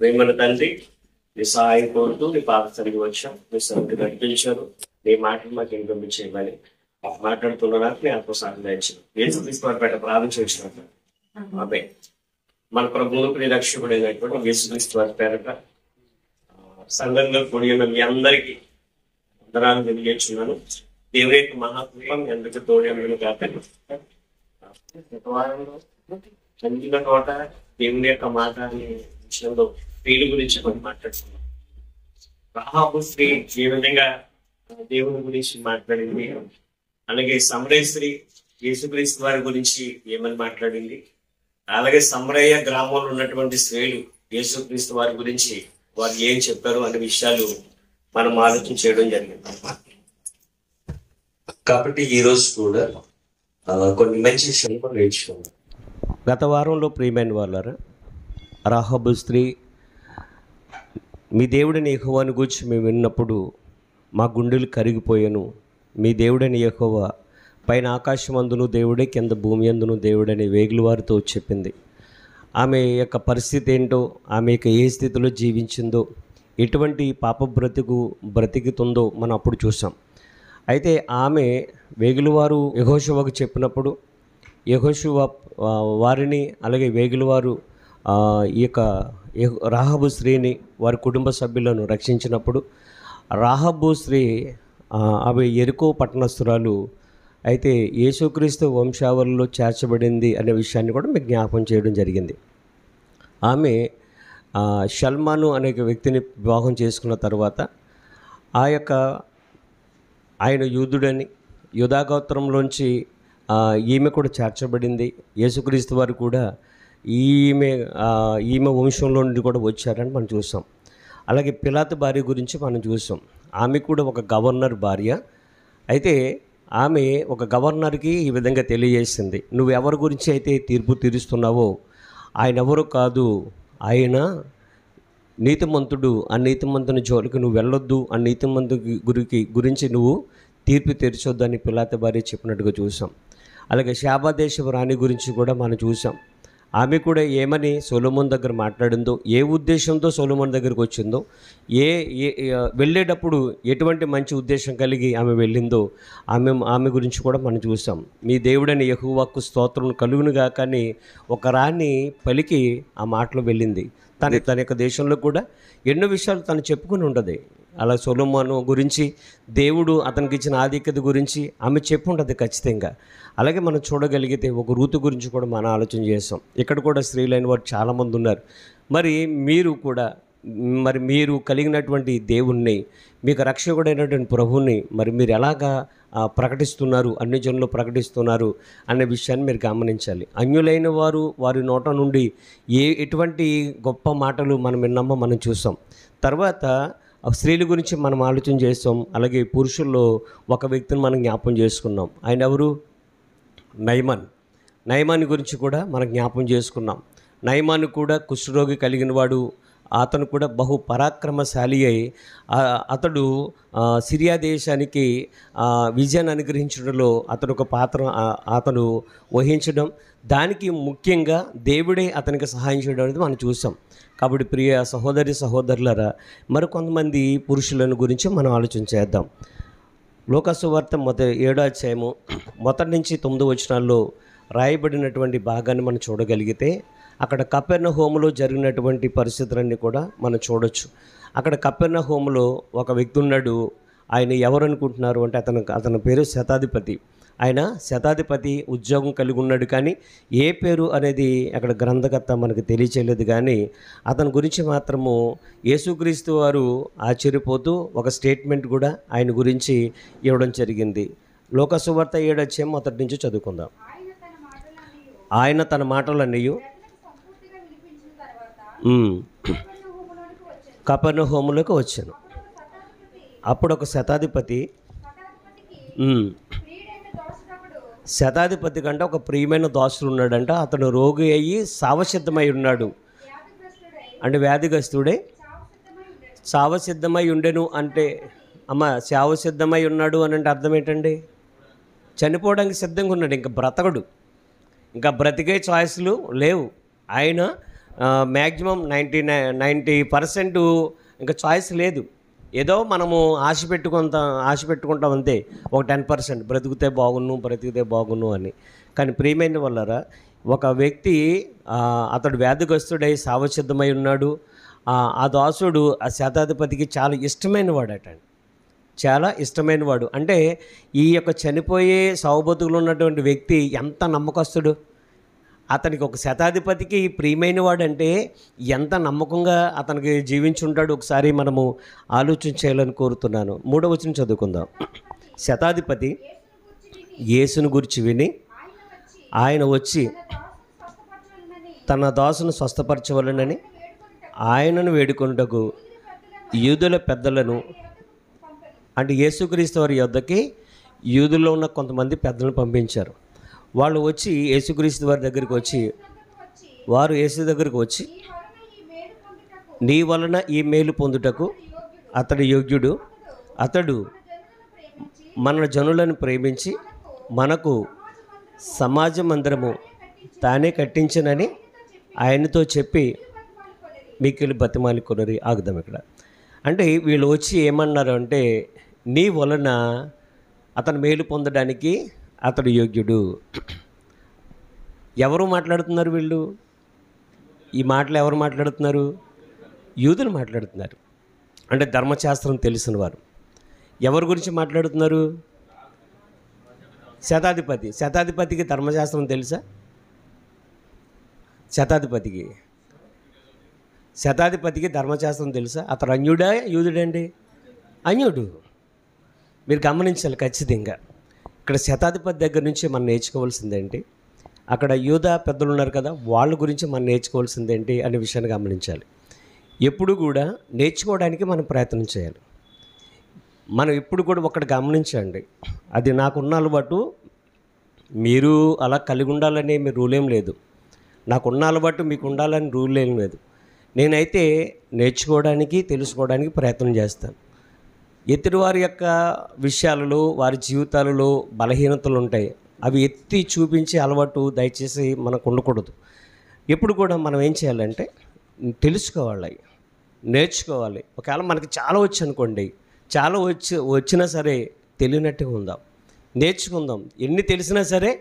ప్రేమల తండ్రి, నీ సహాయం కోరుతూ నీ పాద సరిగి వచ్చాం. మీ సరికి నడిపించారు. నీ మాటలు మాకు ఇంకొంచెం చేయమని మాట్లాడుతున్నారు. నీ ఆత్మ సహాయం దయచేయండి. యేసు క్రీస్తు పేట ప్రార్థించినట్టు అదే మన ప్రభువుకు నీ రక్షకుడైనటువంటి యేసు క్రీస్తు వారి పేరట సంఘంలో కూడి ఉన్న మీ అందరికీ వందనాలు తెలియజేస్తున్నాను. దేవుని యొక్క మహాత్మ మీ అందరికీ తోడి అందరూ కాపాడు. చంద్రుల తోట దేవుని యొక్క మాట అనే విషయంలో స్త్రీల గురించి మనం మాట్లాడుతున్నాం. రాహాబు స్త్రీ ఏ విధంగా దేవుని గురించి మాట్లాడింది, అలాగే సమరయ స్త్రీ యేసుక్రీస్తు వారి గురించి ఏమని మాట్లాడింది, అలాగే సమరయ గ్రామంలో ఉన్నటువంటి స్త్రీలు యేసుక్రీస్తు వారి గురించి వారు ఏం చెప్పారు అనే విషయాలు మనం ఆలోచన చేయడం జరిగింది. కాబట్టి ఈ రోజు కూడా కొన్ని మంచి విషయాలు నేర్చుకున్నాం. గత వారంలో ప్రియమైన వాళ్ళారా, రాహాబు స్త్రీ మీ దేవుడిని యెహోవాను గూర్చి మేము విన్నప్పుడు మా గుండెలు కరిగిపోయాను. మీ దేవుడని యెహోవా పైన ఆకాశమందును దేవుడే, కింద భూమి అందును దేవుడని వేగుల వారితో చెప్పింది. ఆమె యొక్క పరిస్థితి ఏంటో, ఆమె యొక్క ఏ స్థితిలో జీవించిందో, ఎటువంటి పాప బ్రతికుతుందో మనం అప్పుడు చూసాం. అయితే ఆమె వేగులవారు యెహోషువకు చెప్పినప్పుడు యెహోషువ వారిని, అలాగే వేగులవారు ఈ యొక్క రాహాబు స్త్రీని, వారి కుటుంబ సభ్యులను రక్షించినప్పుడు రాహాబు స్త్రీ ఆమె యెరికో పట్టణస్థురాలు అయితే యేసుక్రీస్తు వంశావళిలో చేర్చబడింది అనే విషయాన్ని కూడా మీకు జ్ఞాపకం చేయడం జరిగింది. ఆమె షల్మాను అనే వ్యక్తిని వివాహం చేసుకున్న తర్వాత ఆయన యూదుడని, యూదాగోత్రంలోంచి ఈమె కూడా చేర్చబడింది. యేసుక్రీస్తు వారు కూడా ఈమె వంశంలో నుండి కూడా వచ్చారని మనం చూసాం. అలాగే పిలాతు భార్య గురించి మనం చూసాం. ఆమె కూడా ఒక గవర్నర్ భార్య. అయితే ఆమె ఒక గవర్నర్కి ఈ విధంగా తెలియజేసింది, నువ్వు ఎవరి గురించి అయితే తీర్పు తీరుస్తున్నావో ఆయన ఎవరు కాదు, ఆయన నీతిమంతుడు, ఆ నీతిమంతుని జోలికి నువ్వు వెళ్ళొద్దు, ఆ నీతిమంతు గురించి నువ్వు తీర్పు తీర్చొద్దు అని పిలాతు భార్య చెప్పినట్టుగా చూసాం. అలాగే షాబా దేశపు రాణి గురించి కూడా మనం చూసాం. ఆమె కూడా ఏమని సొలొమోన్ దగ్గర మాట్లాడిందో, ఏ ఉద్దేశంతో సొలొమోన్ దగ్గరికి వచ్చిందో, వెళ్ళేటప్పుడు ఎటువంటి మంచి ఉద్దేశం కలిగి ఆమె వెళ్ళిందో ఆమె గురించి కూడా మనం చూసాం. మీ దేవుడైన యెహోవాకు స్తోత్రం కలుగునుగా కానీ ఒక రాణి పలికి ఆ మాటలో వెళ్ళింది. తన యొక్క దేశంలో కూడా ఎన్నో విషయాలు తను చెప్పుకుని ఉండదు. అలా సొలొమోను గురించి, దేవుడు అతనికి ఇచ్చిన ఆధిక్యత గురించి ఆమె చెప్పు ఉంటుంది ఖచ్చితంగా. అలాగే మనం చూడగలిగితే ఒక రూతు గురించి కూడా మనం ఆలోచన చేస్తాం. ఇక్కడ కూడా స్త్రీలైన వారు చాలామంది ఉన్నారు. మీరు కలిగినటువంటి దేవుణ్ణి, మీకు రక్షకుడైనటువంటి ప్రభువుని మీరు ఎలాగా ప్రకటిస్తున్నారు, అన్ని జనులు ప్రకటిస్తున్నారు అనే విషయాన్ని మీరు గమనించాలి. అన్యులైన వారి నోట నుండి ఎటువంటి గొప్ప మాటలు మనం విన్నామో మనం చూసాం. తర్వాత స్త్రీల గురించి మనం ఆలోచన చేస్తాం. అలాగే పురుషుల్లో ఒక వ్యక్తిని మనం జ్ఞాపం చేసుకున్నాం. ఆయన ఎవరు? నయమాన్ గురించి కూడా మనం జ్ఞాపం చేసుకున్నాం. నయమాన్ కూడా కుష్ఠరోగి కలిగిన వాడు. అతను కూడా బహు పరాక్రమశాలి అయి అతడు సిరియా దేశానికి విజయాన్ని అనుగ్రహించడంలో అతను ఒక పాత్ర అతను వహించడం, దానికి ముఖ్యంగా దేవుడే అతనికి సహాయం చేయడం అనేది మనం చూసాం. కాబట్టి ప్రియ సహోదరులారా, మరికొంతమంది పురుషులను గురించి మనం ఆలోచన చేద్దాం. లూకాసు వార్త 7వ అధ్యాయము 1 నుంచి 9 వచనాల్లో రాయబడినటువంటి భాగాన్ని మనం చూడగలిగితే అక్కడ కపెర్నహూములో జరిగినటువంటి పరిస్థితులన్నీ కూడా మనం చూడొచ్చు. అక్కడ కపెర్నహూములో ఒక వ్యక్తి ఉన్నాడు. ఆయన ఎవరు అనుకుంటున్నారు అంటే అతని పేరు శతాధిపతి. ఆయన శతాధిపతి ఉద్యోగం కలిగి ఉన్నాడు, కానీ ఏ పేరు అనేది అక్కడ గ్రంథకర్త మనకు తెలియచేయలేదు. కానీ అతని గురించి మాత్రము యేసుక్రీస్తు వారు ఆశ్చర్యపోతూ ఒక స్టేట్మెంట్ కూడా ఆయన గురించి ఇవ్వడం జరిగింది. లూకాసు వార్త 7వ అధ్యాయం 1 నుంచి చదువుకుందాం. ఆయన తన మాటలన్నీ కపెర్నహూములోకి వచ్చాను. అప్పుడు ఒక శతాధిపతి కంటే ఒక ప్రియమైన దాసుడు ఉన్నాడంట. అతను రోగి అయ్యి సావసిద్ధమై ఉన్నాడు. అంటే వ్యాధిగ్రస్తుడే సావసిద్ధమై ఉండెను అంటే సావసిద్ధమై ఉన్నాడు అని అంటే అర్థం ఏంటండి? చనిపోవడానికి సిద్ధంగా ఉన్నాడు, ఇంకా బ్రతకడు, ఇంకా బ్రతికే ఛాయిస్లు లేవు. ఆయన మ్యాక్సిమం 90% ఇంకా చాయిస్ లేదు. ఏదో మనము ఆశ పెట్టుకుంటాం అంతే, ఒక 10% బ్రతికితే బాగున్ను అని. కానీ ప్రియమైన వాళ్ళారా, ఒక వ్యక్తి అతడు వ్యాధిగ్రస్తుడై సావసిద్ధమై ఉన్నాడు. ఆ దాసుడు ఆ శతాధిపతికి చాలా ఇష్టమైన వాడటండి, చాలా ఇష్టమైన వాడు. అంటే ఈ యొక్క చనిపోయే సావుబతుకులు ఉన్నటువంటి వ్యక్తి ఎంత నమ్మకస్తుడు, అతనికి ఒక శతాధిపతికి ప్రియమైన వాడంటే ఎంత నమ్మకంగా అతనికి జీవించుంటాడు. ఒకసారి మనము ఆలోచన చేయాలని కోరుతున్నాను. 3వ వచనం చదువుకుందాం. శతాధిపతి యేసును గురించి విని ఆయన వచ్చి తన దాసును స్వస్థపరచవలనని ఆయనను వేడుకొనుటకు యూదుల పెద్దలను, అంటే యేసుక్రీస్తు వారి యొద్దకి యూదుల్లో ఉన్న కొంతమంది పెద్దలను పంపించారు. వాళ్ళు వచ్చి యేసుక్రీస్తు వారి దగ్గరికి వచ్చి, వారు యేసు దగ్గరికి వచ్చి, నీ వలన ఈ మేలు పొందుటకు అతడు యోగ్యుడు, అతడు మన జనులను ప్రేమించి మనకు సమాజ మందిరము తానే కట్టించనని ఆయనతో చెప్పి మిక్కిలి బతిమాలి కొనరి. ఆగుదాం ఇక్కడ. అంటే వీళ్ళు వచ్చి ఏమన్నారు అంటే, నీ వలన అతను మేలు పొందడానికి అతడు యోగ్యుడు. ఎవరు మాట్లాడుతున్నారు వీళ్ళు? ఈ మాటలు ఎవరు మాట్లాడుతున్నారు? యూదులు మాట్లాడుతున్నారు. అంటే ధర్మశాస్త్రం తెలిసిన వారు. ఎవరి గురించి మాట్లాడుతున్నారు? శతాధిపతికి ధర్మశాస్త్రం తెలుసా? శతాధిపతికి ధర్మశాస్త్రం తెలుసా? అతడు అన్యుడా యూదుడండి? అన్యుడు. మీరు గమనించాలి ఖచ్చితంగా. ఇక్కడ శతాధిపతి దగ్గర నుంచి మనం నేర్చుకోవాల్సిందేంటి, అక్కడ యూదా పెద్దలు ఉన్నారు కదా, వాళ్ళ గురించి మనం నేర్చుకోవాల్సిందేంటి అనే విషయాన్ని గమనించాలి. ఎప్పుడు కూడా నేర్చుకోవడానికి మనం ప్రయత్నం చేయాలి. మనం ఎప్పుడు కూడా ఒకటి గమనించండి, అది నాకున్న అలవాటు, మీరు అలా కలిగి ఉండాలని మీ రూల్ ఏం లేదు. నాకున్న అలవాటు మీకు ఉండాలని రూల్ ఏం లేదు. నేనైతే నేర్చుకోవడానికి, తెలుసుకోవడానికి ప్రయత్నం చేస్తాను. ఎదుటివారి యొక్క విషయాలలో, వారి జీవితాలలో బలహీనతలు ఉంటాయి. అవి ఎత్తి చూపించే అలవాటు దయచేసి మనకు ఉండకూడదు. ఎప్పుడు కూడా మనం ఏం చేయాలంటే తెలుసుకోవాలి, నేర్చుకోవాలి. ఒకవేళ మనకి చాలా వచ్చు అనుకోండి, చాలా వచ్చినా సరే తెలియనట్టుగా ఉందాం, నేర్చుకుందాం. ఎన్ని తెలిసినా సరే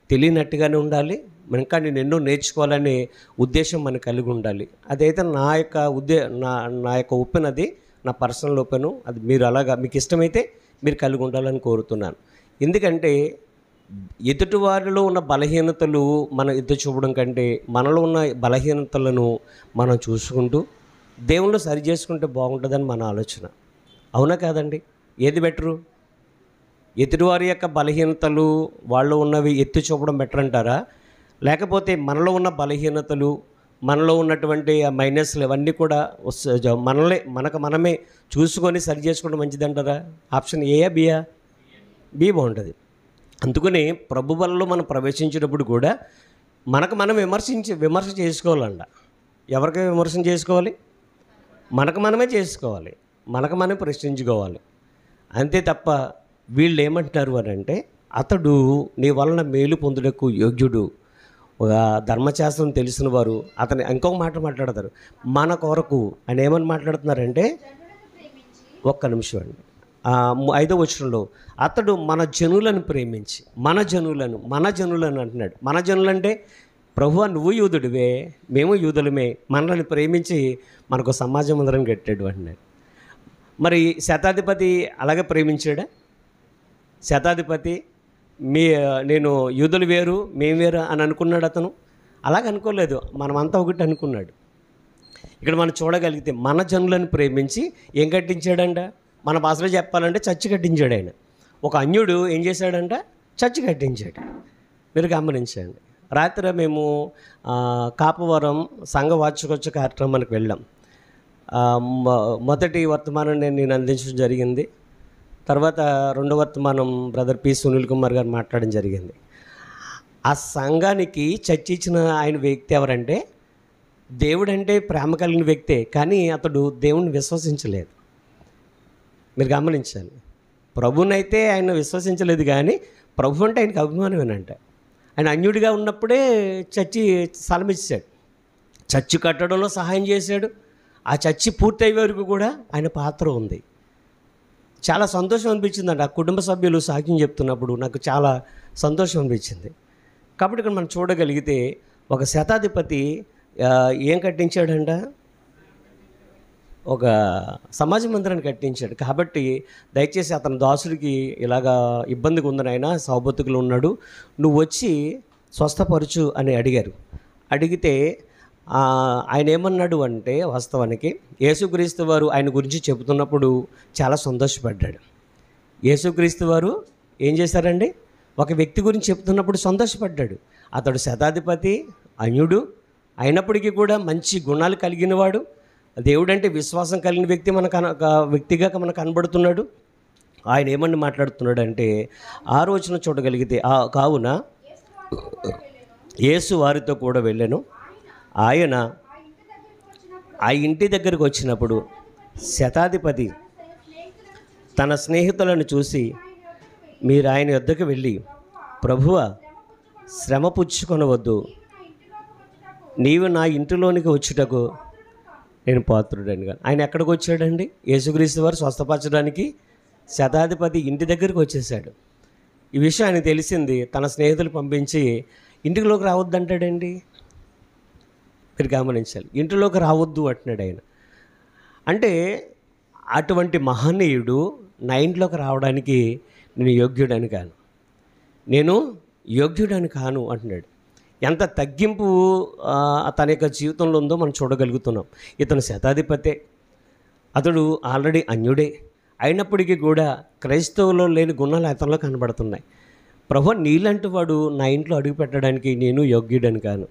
తెలియనట్టుగానే ఉండాలి. ఇంకా నేను ఎన్నో నేర్చుకోవాలనే ఉద్దేశం మనకు కలిగి ఉండాలి. అదైతే నా యొక్క ఒపెన్, అది నా పర్సనల్ ఒపెను. అది మీరు అలాగా మీకు ఇష్టమైతే మీరు కలిగి ఉండాలని కోరుతున్నాను. ఎందుకంటే ఎదుటివారిలో ఉన్న బలహీనతలు మనం ఎత్తి చూపడం కంటే మనలో ఉన్న బలహీనతలను మనం చూసుకుంటూ దేవుళ్ళు సరి చేసుకుంటే బాగుంటుందని మన ఆలోచన. అవునా కాదండి? ఏది బెటరు? ఎదుటివారి యొక్క బలహీనతలు వాళ్ళు ఉన్నవి ఎత్తి చూపడం బెటర్ అంటారా, లేకపోతే మనలో ఉన్న బలహీనతలు, మనలో ఉన్నటువంటి ఆ మైనస్లు ఇవన్నీ కూడా మనమే చూసుకొని సరి చేసుకోవడం మంచిదంటారా? ఆప్షన్ ఏయా బియా? బి బాగుంటుంది. అందుకని ప్రభు వలలో మనం ప్రవేశించేటప్పుడు కూడా మనం విమర్శ చేసుకోవాలంట. ఎవరికి విమర్శన చేసుకోవాలి? మనమే చేసుకోవాలి, మనమే ప్రశ్నించుకోవాలి. అంతే తప్ప వీళ్ళు ఏమంటున్నారు అని అంటే, అతడు నీ వలన మేలు పొందుటకు యోగ్యుడు, ఒక ధర్మశాస్త్రం తెలిసిన వారు. అతను ఇంకొక మాట మాట్లాడతారు, మన కొరకు అని ఏమని మాట్లాడుతున్నారంటే, ఒక్క నిమిషం అండి, 5వ వచనంలో అతడు మన జనులను ప్రేమించి, మన జనులను అంటున్నాడు. మన జనులంటే ప్రభువా నువ్వు యూదుడివే, మేము యూదులమే, మనల్ని ప్రేమించి మనకు సమాజం అందరం కట్టాడు అంటున్నాడు. మరి శతాధిపతి అలాగే ప్రేమించాడా? శతాధిపతి నేను యూదులు వేరు మేము వేరు అని అనుకున్నాడు అతను? అలాగ అనుకోలేదు, మనమంతా ఒకటి అనుకున్నాడు. ఇక్కడ మనం చూడగలిగితే మన జనులను ప్రేమించి ఏం కట్టించాడంట? మన భాషలో చెప్పాలంటే చర్చి కట్టించాడు ఆయన. ఒక అన్యుడు ఏం చేశాడంట? చర్చి కట్టించాడు. మీరు గమనించండి. రాత్రి మేము కాపవరం సంఘ వార్షికోత్సవ కార్యక్రమానికి వెళ్ళాం. మొదటి వర్తమానం నేను అందించడం జరిగింది. తర్వాత రెండో వర్తమానం బ్రదర్ పి సునీల్ కుమార్ గారు మాట్లాడడం జరిగింది. ఆ సంఘానికి చర్చ ఇచ్చిన ఆయన వ్యక్తి ఎవరంటే, దేవుడంటే ప్రేమ కలిగిన వ్యక్తే, కానీ అతడు దేవుణ్ణి విశ్వసించలేదు. మీరు గమనించాలి. ప్రభునైతే ఆయన విశ్వసించలేదు, కానీ ప్రభు అంటే ఆయనకు అభిమానమేనంట. ఆయన అన్యుడిగా ఉన్నప్పుడే స్థలం ఇచ్చాడు, చర్చి కట్టడంలో సహాయం చేశాడు. ఆ చర్చి పూర్తయ్యే వరకు కూడా ఆయన పాత్ర ఉంది. చాలా సంతోషం అనిపించిందండి. ఆ కుటుంబ సభ్యులు సాక్ష్యం చెప్తున్నప్పుడు నాకు చాలా సంతోషం అనిపించింది. కాబట్టి ఇక్కడ మనం చూడగలిగితే ఒక శతాధిపతి ఏం కట్టించాడంట, ఒక సమాజ మందిరాన్ని కట్టించాడు. కాబట్టి దయచేసి అతని దాసుడికి ఇలాగా ఇబ్బందిగా ఉందని, ఆయన సౌబతుకులు ఉన్నాడు, నువ్వు వచ్చి స్వస్థపరచు అని అడిగారు. అడిగితే ఆయన ఏమన్నాడు అంటే, వాస్తవానికి యేసుక్రీస్తు వారు ఆయన గురించి చెబుతున్నప్పుడు చాలా సంతోషపడ్డాడు. యేసుక్రీస్తు వారు ఏం చేశారండి, ఒక వ్యక్తి గురించి చెప్తున్నప్పుడు సంతోషపడ్డాడు. అతడు శతాధిపతి, అన్యుడు అయినప్పటికీ కూడా మంచి గుణాలు కలిగినవాడు, దేవుడంటే విశ్వాసం కలిగిన వ్యక్తి వ్యక్తిగా మనకు కనబడుతున్నాడు. ఆయన ఏమని మాట్లాడుతున్నాడు అంటే, ఆ రోజున చూడగలిగితే, కావున యేసు వారితో కూడా వెళ్ళాను. ఆయన ఆ ఇంటి దగ్గరకు వచ్చినప్పుడు శతాధిపతి తన స్నేహితులను చూసి, మీరు ఆయన వద్దకు వెళ్ళి, ప్రభువా, శ్రమ పుచ్చుకొనవద్దు, నీవు నా ఇంటిలోనికి వచ్చుటకు నేను పాత్రుడని. కానీ ఆయన ఎక్కడికి వచ్చాడండి? యేసుక్రీస్తు వారు స్వస్థపరచడానికి శతాధిపతి ఇంటి దగ్గరికి వచ్చేసాడు. ఈ విషయం ఆయనకు తెలిసింది. తన స్నేహితులు పంపించి ఇంటిలోకి రావద్దు అంటాడండి. మీరు గమనించాలి, ఇంటిలోకి రావద్దు అంటున్నాడు ఆయన. అంటే అటువంటి మహనీయుడు నా ఇంట్లోకి రావడానికి నేను యోగ్యుడని కాను అంటున్నాడు. ఎంత తగ్గింపు తన యొక్క జీవితంలో ఉందో మనం చూడగలుగుతున్నాం. ఇతను శతాధిపతే, అతడు ఆల్రెడీ అన్యుడే అయినప్పటికీ కూడా క్రైస్తవులో లేని గుణాలు అతనిలో కనబడుతున్నాయి. ప్రభు, నీలాంటి వాడు నా ఇంట్లో అడుగు పెట్టడానికి నేను యోగ్యుడని కాను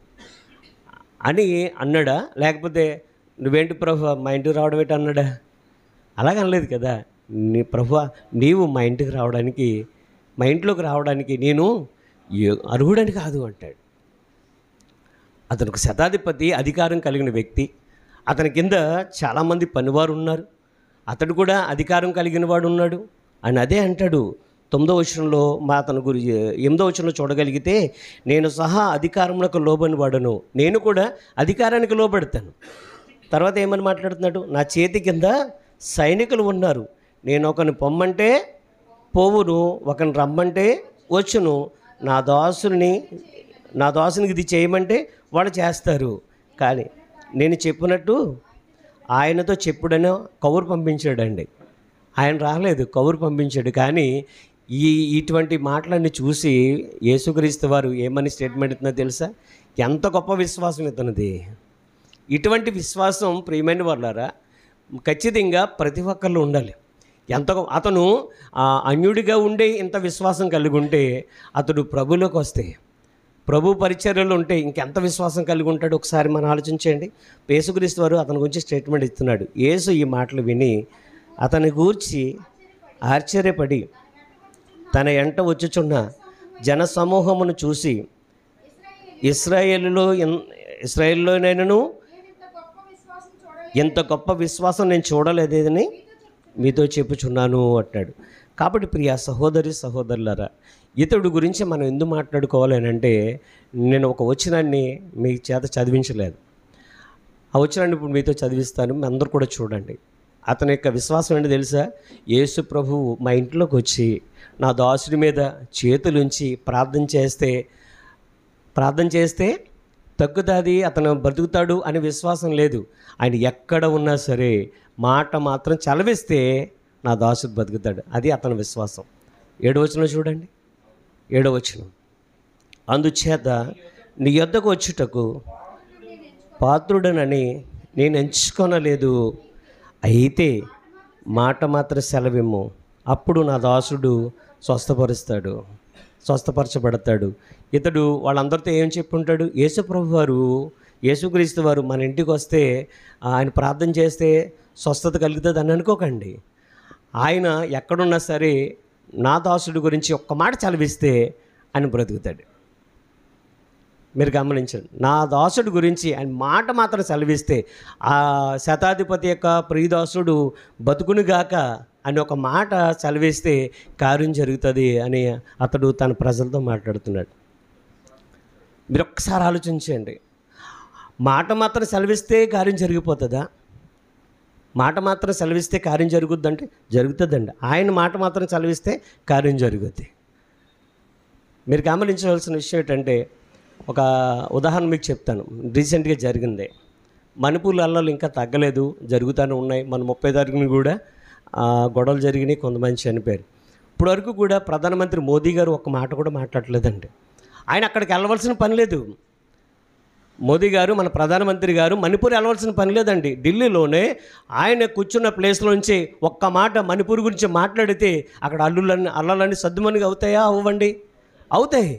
అని అన్నాడా? లేకపోతే నువ్వేంటి ప్రభు మా ఇంటికి రావడం ఏంటి అన్నాడా? అలాగ అనలేదు కదా. ప్రభు, నీవు మా ఇంటికి రావడానికి, మా ఇంట్లోకి రావడానికి నేను అర్హుడని కాదు అంటాడు. అతను ఒక శతాధిపతి, అధికారం కలిగిన వ్యక్తి. అతని కింద చాలామంది పనివారు ఉన్నారు. అతడు కూడా అధికారం కలిగిన వాడు ఉన్నాడు. అని అదే అంటాడు 9వ వచనంలో. అతను గురించి 8వ వచనంలో చూడగలిగితే, నేను సహా అధికారములకు లోబడి వాడను, నేను కూడా అధికారానికి లోబడతాను. తర్వాత ఏమని మాట్లాడుతున్నాడు? నా చేతి కింద సైనికులు ఉన్నారు, నేను ఒకరిని పొమ్మంటే పోవును, ఒకరిని రమ్మంటే వచ్చును, నా దాసునికి ఇది చేయమంటే వాళ్ళు చేస్తారు. కానీ నేను చెప్పినట్టు ఆయనతో చెప్పుడని కబురు పంపించాడండి. ఆయన రాలేదు, కబురు పంపించాడు. కానీ ఇటువంటి మాటలన్నీ చూసి యేసుక్రీస్తు వారు ఏమని స్టేట్మెంట్ ఇస్తుందో తెలుసా? ఎంత గొప్ప విశ్వాసం ఇతనిది. ఇటువంటి విశ్వాసం ప్రియమైన వాళ్ళారా ఖచ్చితంగా ప్రతి ఒక్కళ్ళు ఉండాలి. అతను అన్యుడిగా ఉండే ఇంత విశ్వాసం కలిగి ఉంటే, అతడు ప్రభులోకి వస్తే, ప్రభు పరిచర్యలో ఉంటే ఇంకెంత విశ్వాసం కలిగి ఉంటాడు? ఒకసారి మనం ఆలోచించండి. యేసుక్రీస్తు వారు అతని గురించి స్టేట్మెంట్ ఇస్తున్నాడు. యేసు ఈ మాటలు విని అతని గూర్చి ఆశ్చర్యపడి తన ఎంట వచ్చుచున్న జన సమూహమును చూసి, ఇశ్రాయేలులోనైనను ఎంత గొప్ప విశ్వాసం నేను చూడలేదని మీతో చెప్పుచున్నాను అంటాడు. కాబట్టి ప్రియ సహోదరులారా, ఇతడు గురించి మనం ఎందుకు మాట్లాడుకోవాలి అని అంటే, నేను ఒక వచనాన్ని మీ చేత చదివించలేదు. ఆ వచనాన్ని ఇప్పుడు మీతో చదివిస్తాను, మీ అందరూ కూడా చూడండి. అతని యొక్క విశ్వాసం ఏంటి తెలుసా? యేసు ప్రభువు మా ఇంట్లోకి వచ్చి నా దాసుడి మీద చేతులుంచి ప్రార్థన చేస్తే తగ్గుతుంది, అతను బ్రతుకుతాడు అనే విశ్వాసం లేదు. ఆయన ఎక్కడ ఉన్నా సరే మాట మాత్రం చలవిస్తే నా దాసుడు బతుకుతాడు. అది అతని విశ్వాసం. 7వ వచనం చూడండి. 7వ వచనం, అందుచేత నీ యొద్దకు వచ్చుటకు పాత్రుడనని నేను ఎంచుకొనలేదు, అయితే మాట మాత్రం సెలవిమ్ము, అప్పుడు నా దాసుడు స్వస్థపరచబడతాడు. ఇతడు వాళ్ళందరితో ఏం చెప్పుంటాడు? యేసుప్రభు వారు, యేసుక్రీస్తు వారు మన ఇంటికి వస్తే ఆయన ప్రార్థన చేస్తే స్వస్థత కలుగుతుంది అని అనుకోకండి. ఆయన ఎక్కడున్నా సరే నా దాసుడి గురించి ఒక్క మాట చదివిస్తే ఆయన బ్రతుకుతాడు. మీరు గమనించండి, నా దాసుడి గురించి ఆయన మాట మాత్రం సెలవిస్తే ఆ శతాధిపతి యొక్క ప్రియదాసుడు బతుకునుగాక అని ఒక మాట సెలవిస్తే కార్యం జరుగుతుంది అని అతడు తన ప్రజలతో మాట్లాడుతున్నాడు. మీరు ఒక్కసారి ఆలోచించండి. మాట మాత్రం సెలవిస్తే కార్యం జరిగిపోతుందా? మాట మాత్రం సెలవిస్తే కార్యం జరుగుద్దంటే జరుగుతుందండి. ఆయన మాట మాత్రం సెలవిస్తే కార్యం జరుగుద్ది. మీరు గమనించవలసిన విషయం ఏంటంటే, ఒక ఉదాహరణ మీకు చెప్తాను. రీసెంట్గా జరిగిందే. మణిపూర్ అల్లలు ఇంకా తగ్గలేదు, జరుగుతూనే ఉన్నాయి. మన 30 తారీఖున కూడా గొడవలు జరిగినాయి, కొంతమంది చనిపోయారు. ఇప్పటివరకు కూడా ప్రధానమంత్రి మోదీ గారు ఒక్క మాట కూడా మాట్లాడలేదండి. ఆయన అక్కడికి వెళ్ళవలసిన పని లేదు. మోదీ గారు, మన ప్రధానమంత్రి గారు మణిపూర్ వెళ్ళవలసిన పని లేదండి. ఢిల్లీలోనే ఆయన కూర్చున్న ప్లేస్లోంచి ఒక్క మాట మణిపూర్ గురించి మాట్లాడితే అక్కడ అల్లలన్నీ సద్దుమణిగా అవుతాయా? అవ్వండి, అవుతాయి.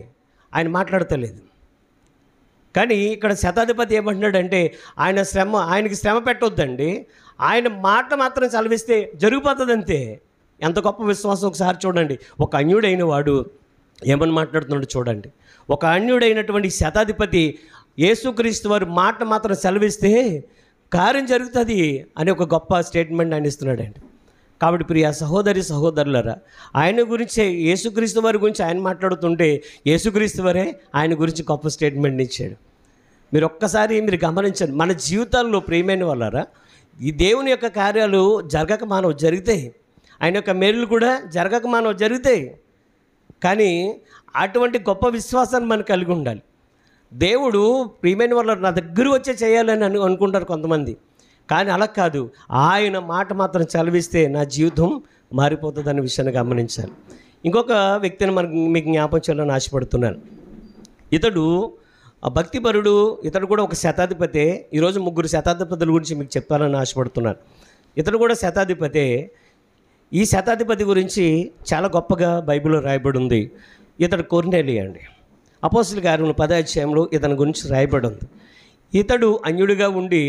ఆయన మాట్లాడతలేదు. కానీ ఇక్కడ శతాధిపతి ఏమంటున్నాడంటే, ఆయనకి శ్రమ పెట్టొద్దండి, ఆయన మాట మాత్రం సెలవిస్తే జరిగిపోతుంది అంతే. ఎంత గొప్ప విశ్వాసం! ఒకసారి చూడండి. ఒక అన్యుడైన వాడు ఏమని మాట్లాడుతున్నాడు చూడండి. ఒక అన్యుడైనటువంటి శతాధిపతి యేసుక్రీస్తు వారి మాట మాత్రం సెలవిస్తే కార్యం జరుగుతుంది అని ఒక గొప్ప స్టేట్మెంట్ ఆయన ఇస్తున్నాడండి. కాబట్టి ప్రియ సహోదరులారా, ఆయన గురించి, యేసుక్రీస్తు వారి గురించి ఆయన మాట్లాడుతుంటే యేసుక్రీస్తు వారే ఆయన గురించి గొప్ప స్టేట్మెంట్ ఇచ్చాడు. మీరు ఒక్కసారి గమనించండి. మన జీవితాల్లో ప్రియమైన వాళ్ళారా, ఈ దేవుని యొక్క కార్యాలు జరగక మానవ జరుగుతాయి, ఆయన యొక్క మేలులు కూడా జరగక మానవ జరుగుతాయి. కానీ అటువంటి గొప్ప విశ్వాసాన్ని మనం కలిగి ఉండాలి. దేవుడు ప్రియమైన వాళ్ళు నా దగ్గర వచ్చే చేయాలని అనుకుంటారు కొంతమంది. కానీ అలా కాదు. ఆయన మాట మాత్రం చదివిస్తే నా జీవితం మారిపోతుందనే విషయాన్ని గమనించాలి. ఇంకొక వ్యక్తిని మీకు జ్ఞాపకం చేయాలని ఆశపడుతున్నాను. ఇతడు భక్తిపరుడు, ఇతడు కూడా ఒక శతాధిపతే. ఈరోజు 3 శతాధిపతుల గురించి మీకు చెప్పాలని ఆశపడుతున్నాను. ఇతడు కూడా శతాధిపతే. ఈ శతాధిపతి గురించి చాలా గొప్పగా బైబిల్లో రాయబడి ఉంది. ఇతడు కొర్నేలి అండి. అపోస్తలుల కార్యములు 10వ అధ్యాయంలో ఇతని గురించి రాయబడి ఉంది. ఇతడు అన్యుడిగా ఉండి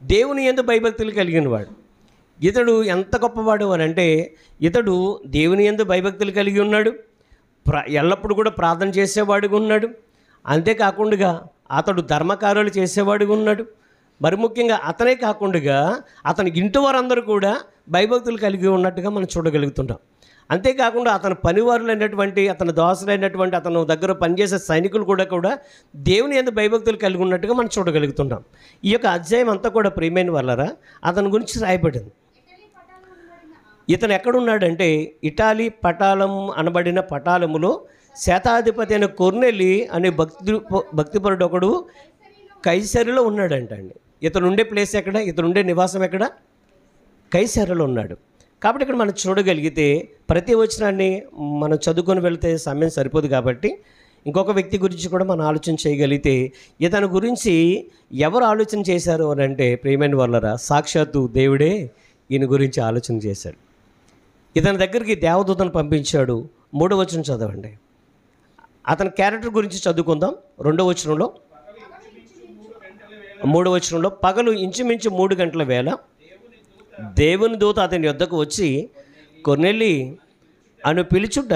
దేవుని యందు భయభక్తులు కలిగిన వాడు. ఇతడు ఎంత గొప్పవాడు అని అంటే, ఇతడు దేవుని యందు భయభక్తులు కలిగి ఉన్నాడు, ఎల్లప్పుడూ కూడా ప్రార్థన చేసేవాడుగా ఉన్నాడు. అంతేకాకుండా అతడు ధర్మకార్యాలు చేసేవాడుగా ఉన్నాడు. మరి ముఖ్యంగా అతనే కాకుండా అతని ఇంటి వారందరూ కూడా భయభక్తులు కలిగి ఉన్నట్టుగా మనం చూడగలుగుతున్నాం. అంతేకాకుండా అతని పనివారులైనటువంటి, అతని దోసలైనటువంటి, అతను దగ్గర పనిచేసే సైనికులు కూడా దేవుని యందు భయభక్తులు కలిగి ఉన్నట్టుగా మనం చూడగలుగుతున్నాం. ఈ యొక్క అధ్యాయం అంతా కూడా ప్రియమైన వాళ్ళరా అతని గురించి రాయబడింది. ఇతను ఎక్కడున్నాడంటే, ఇటాలీ పటాలం అనబడిన పటాలములో శతాధిపతి అయిన కొర్నేలి అనే భక్తిపరుడు ఒకడు కైసరిలో ఉన్నాడంట అండి. ఇతను ఉండే ప్లేస్ ఎక్కడ? ఇతను ఉండే నివాసం ఎక్కడ? కైసరిలో ఉన్నాడు. కాబట్టి ఇక్కడ మనం చూడగలిగితే ప్రతి వచనాన్ని మనం చదువుకొని వెళితే సమయం సరిపోదు. కాబట్టి ఇంకొక వ్యక్తి గురించి కూడా మనం ఆలోచన చేయగలిగితే, ఇతని గురించి ఎవరు ఆలోచన చేశారు అని అంటే ప్రియమైన వాళ్ళరా, సాక్షాత్తు దేవుడే ఈయన గురించి ఆలోచన చేశాడు. ఇతని దగ్గరికి దేవదూతను పంపించాడు. 3వ వచనం చదవండి. అతని క్యారెక్టర్ గురించి చదువుకుందాం. 2వ వచనంలో, 3వ వచనంలో, పగలు ఇంచుమించు 3 గంటల వేళ దేవుని దూత అతని యొద్దకు వచ్చి, కొర్నేలి అను పిలుచుట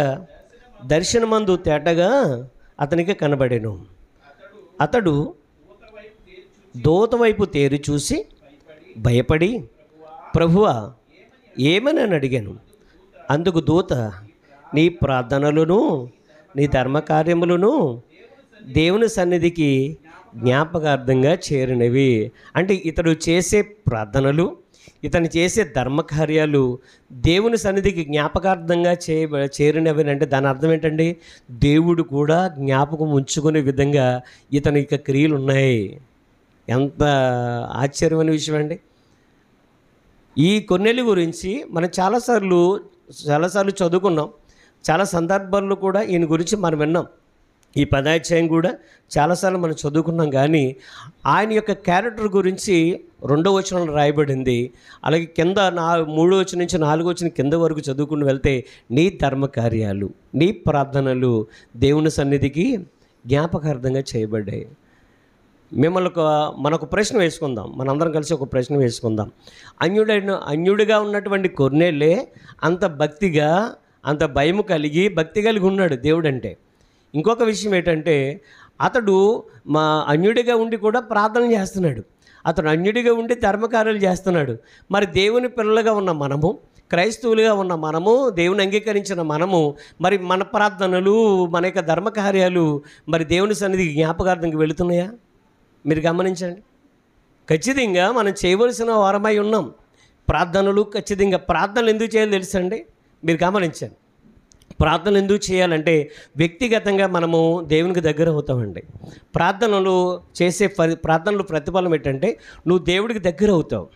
దర్శనమందు తేటగా అతనికి కనబడెను. అతడు దూత వైపు తేరి చూసి భయపడి, ప్రభువా ఏమని అడిగాను. అందుకు దూత, నీ ప్రార్థనలను నీ ధర్మకార్యములను దేవుని సన్నిధికి జ్ఞాపకార్థంగా చేరినవి. అంటే ఇతడు చేసే ప్రార్థనలు, ఇతను చేసే ధర్మకార్యాలు దేవుని సన్నిధికి జ్ఞాపకార్థంగా చేరినవి. అంటే దాని అర్థం ఏంటండి? దేవుడు కూడా జ్ఞాపకం ఉంచుకునే విధంగా ఇతని యొక్క క్రియలు ఉన్నాయి. ఎంత ఆశ్చర్యమైన విషయం అండి. ఈ కొర్నేలి గురించి మనం చాలాసార్లు చదువుకున్నాం. చాలా సందర్భాల్లో కూడా ఈయన గురించి మనం విన్నాం. ఈ 10వ అధ్యాయం కూడా చాలాసార్లు మనం చదువుకున్నాం. కానీ ఆయన యొక్క క్యారెక్టర్ గురించి 2వ వచనంలో రాయబడింది. అలాగే కింద 3వ వచనం నుంచి 4వ వచనం కింద వరకు చదువుకుని వెళ్తే, నీ ధర్మకార్యాలు, నీ ప్రార్థనలు దేవుని సన్నిధికి జ్ఞాపకార్థంగా చేయబడ్డాయి. మనకు ప్రశ్న వేసుకుందాం. మనందరం కలిసి ఒక ప్రశ్న వేసుకుందాం. అన్యుడిగా ఉన్నటువంటి కొర్నేలే అంత భక్తిగా, అంత భయం భక్తి కలిగి ఉన్నాడు దేవుడు అంటే. ఇంకొక విషయం ఏంటంటే, అతడు అన్యుడిగా ఉండి కూడా ప్రార్థన చేస్తున్నాడు. అతడు అన్యుడిగా ఉండి ధర్మకార్యాలు చేస్తున్నాడు. మరి దేవుని పిల్లలుగా ఉన్న మనము, క్రైస్తవులుగా ఉన్న మనము, దేవుని అంగీకరించిన మనము, మరి మన ప్రార్థనలు, మన యొక్క ధర్మకార్యాలు మరి దేవుని సన్నిధికి జ్ఞాపకార్థంగా వెళుతున్నాయా? మీరు గమనించండి. ఖచ్చితంగా మనం చేయవలసిన వారమై ఉన్నాం. ప్రార్థనలు ఖచ్చితంగా. ప్రార్థనలు ఎందుకు చేయాలో తెలుసండి? మీరు గమనించండి. ప్రార్థనలు ఎందుకు చేయాలంటే వ్యక్తిగతంగా మనము దేవునికి దగ్గర అవుతామండి. ప్రార్థనలు చేసే ప్రార్థనలు ప్రతిఫలం ఏంటంటే నువ్వు దేవుడికి దగ్గర అవుతావు.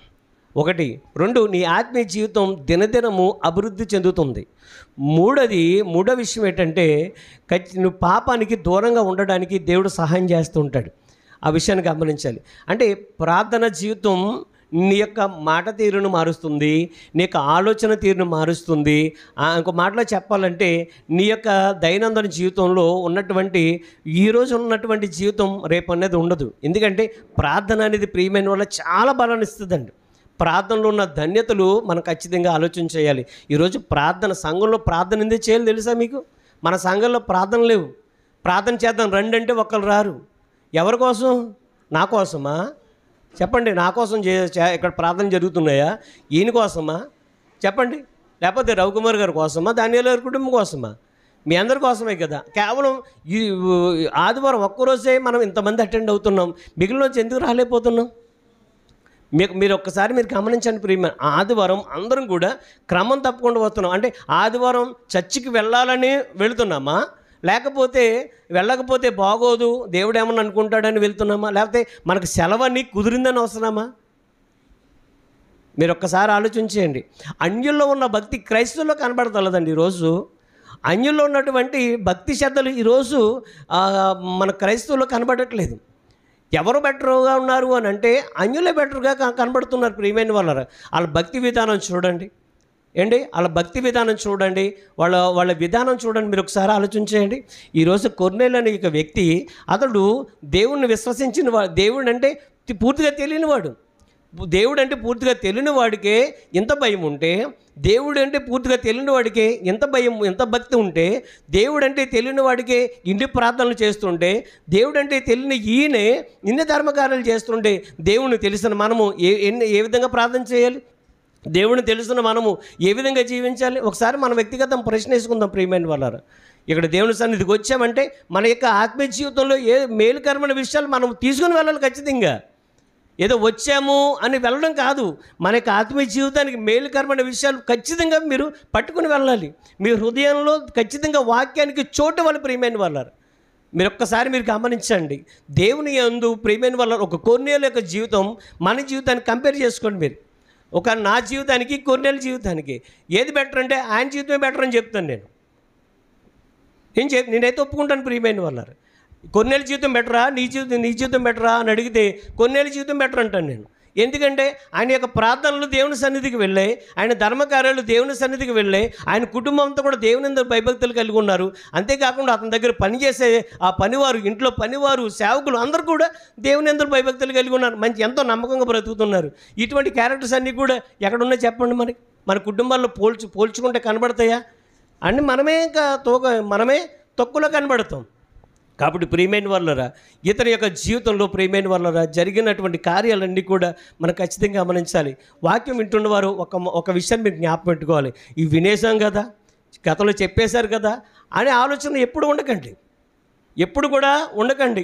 1. 2, నీ ఆత్మీయ జీవితం దినదినము అభివృద్ధి చెందుతుంది. మూడో విషయం ఏంటంటే నువ్వు పాపానికి దూరంగా ఉండడానికి దేవుడు సహాయం చేస్తూ ఉంటాడు. ఆ విషయాన్ని గమనించాలి. అంటే ప్రార్థన జీవితం నీ యొక్క మాట తీరును మారుస్తుంది, నీ యొక్క ఆలోచన తీరును మారుస్తుంది. ఇంకో మాటలో చెప్పాలంటే నీ యొక్క దైనందిన జీవితంలో ఉన్నటువంటి ఈరోజు ఉన్నటువంటి జీవితం రేపు అనేది ఉండదు. ఎందుకంటే ప్రార్థన అనేది ప్రియమైన వల్ల చాలా బలాన్ని ఇస్తుందండి. ప్రార్థనలో ఉన్న ధన్యతలు మనం ఖచ్చితంగా ఆలోచన చేయాలి. ఈరోజు సంఘంలో ప్రార్థన ఎందుకు చేయాలి తెలుసా మీకు? మన సంఘంలో ప్రార్థన లేవు. ప్రార్థన చేద్దాం రండి అంటే ఒకళ్ళు రారు. ఎవరి కోసం? నా కోసమా? చెప్పండి. నా కోసం ఇక్కడ ప్రార్థన జరుగుతున్నాయా? ఈయన కోసమా? చెప్పండి. లేకపోతే రవికుమార్ గారి కోసమా? దానియేలు గారి కుటుంబం కోసమా? మీ అందరి కోసమే కదా. కేవలం ఈ ఆదివారం ఒక్కరోజే మనం ఇంతమంది అటెండ్ అవుతున్నాం, మిగిలిన రోజు ఎందుకు రాలేకపోతున్నాం? మీరు ఒక్కసారి గమనించండి ప్రియమైన. ఆదివారం అందరం కూడా క్రమం తప్పకుండా వస్తున్నాం. అంటే ఆదివారం చర్చికి వెళ్ళాలని వెళుతున్నామా? లేకపోతే వెళ్ళకపోతే బాగోదు దేవుడు ఏమన్నా అనుకుంటాడని వెళ్తున్నామా? లేకపోతే మనకు సెలవని కుదిరిందని వస్తున్నామా? మీరు ఒక్కసారి ఆలోచించేయండి. అన్యుల్లో ఉన్న భక్తి క్రైస్తవుల్లో కనబడతలేదండి ఈరోజు. అన్యుల్లో ఉన్నటువంటి భక్తి శ్రద్ధలు ఈరోజు మన క్రైస్తవుల్లో కనబడట్లేదు. ఎవరు బెటర్గా ఉన్నారు అని అంటే అన్యులే బెటర్గా కనబడుతున్నారు ప్రియమైన వాళ్ళ భక్తి విధానం చూడండి. వాళ్ళ భక్తి విధానం చూడండి, వాళ్ళ విధానం చూడండి. మీరు ఒకసారి ఆలోచించేయండి. ఈరోజు కొర్నేలు అనే ఒక వ్యక్తి, అతడు దేవుణ్ణి విశ్వసించిన వాడు. దేవుడు అంటే పూర్తిగా తెలియనివాడు. దేవుడు అంటే పూర్తిగా తెలియని వాడికే ఎంత భయం ఉంటే, దేవుడు అంటే పూర్తిగా తెలియని వాడికే ఎంత భయం, ఎంత భక్తి ఉంటే, దేవుడు అంటే తెలియని వాడికే ఇన్ని ప్రార్థనలు చేస్తుంటే, దేవుడు అంటే తెలియని ఈయనే ఇన్ని ధర్మకార్యాలు చేస్తుంటే, దేవుని తెలిసిన మనము ఏ విధంగా ప్రార్థన చేయాలి? దేవుని తెలుసున్న మనము ఏ విధంగా జీవించాలి? ఒకసారి మన వ్యక్తిగతం ప్రశ్న వేసుకుందాం ప్రియమైన వాళ్ళారా. ఇక్కడ దేవుని సన్నిధికి వచ్చామంటే మన యొక్క ఆత్మీయ జీవితంలో ఏ మేలుకరమైన విషయాలు మనం తీసుకుని వెళ్ళాలి. ఖచ్చితంగా ఏదో వచ్చాము అని వెళ్ళడం కాదు. మన యొక్క ఆత్మీయ జీవితానికి మేలుకరమైన విషయాలు ఖచ్చితంగా మీరు పట్టుకుని వెళ్ళాలి. మీ హృదయంలో ఖచ్చితంగా వాక్యానికి చోటు వాళ్ళు ప్రియమైన వాళ్ళారు. మీరు ఒక్కసారి గమనించండి. దేవుని యందు ప్రియమైన వాళ్ళ ఒక కొర్నేలు యొక్క జీవితం మన జీవితాన్ని కంపేర్ చేసుకోండి. మీరు నా జీవితానికి కొర్నేలు జీవితానికి ఏది బెటర్ అంటే ఆయన జీవితమే బెటర్ అని చెప్తాను నేనైతే ఒప్పుకుంటాను ప్రియమైన వాళ్ళారు. కొర్నేలు జీవితం బెటరా, నీ జీవితం బెటరా అని అడిగితే కొర్నేలు జీవితం బెటర్ అంటాను నేను. ఎందుకంటే ఆయన యొక్క ప్రార్థనలు దేవుని సన్నిధికి వెళ్ళాయి, ఆయన ధర్మకార్యాలు దేవుని సన్నిధికి వెళ్ళాయి, ఆయన కుటుంబం అంతా కూడా దేవుని యందు భయభక్తులు కలిగి ఉన్నారు. అంతేకాకుండా అతని దగ్గర పనిచేసే ఆ పనివారు, ఇంట్లో పనివారు, సేవకులు అందరూ కూడా దేవుని యందు భయభక్తులు కలిగి ఉన్నారు. మంచి ఎంతో నమ్మకంగా బ్రతుకుతున్నారు. ఇటువంటి క్యారెక్టర్స్ అన్నీ కూడా ఎక్కడున్నాయి చెప్పండి? మన కుటుంబాల్లో పోల్చుకుంటే కనబడతాయా? అన్నీ మనమే తొక్కులో కనబడతాం. కాబట్టి ప్రియమైన వాళ్ళరా, ఇతని యొక్క జీవితంలో ప్రియమైన వాళ్ళరా జరిగినటువంటి కార్యాలన్నీ కూడా మనం ఖచ్చితంగా గమనించాలి. వాక్యం వింటున్నవారు ఒక విషయాన్ని మీరు జ్ఞాపకం పెట్టుకోవాలి. ఇవి వినేసాం కదా, గతంలో చెప్పేశారు కదా అనే ఆలోచన ఎప్పుడు ఉండకండి.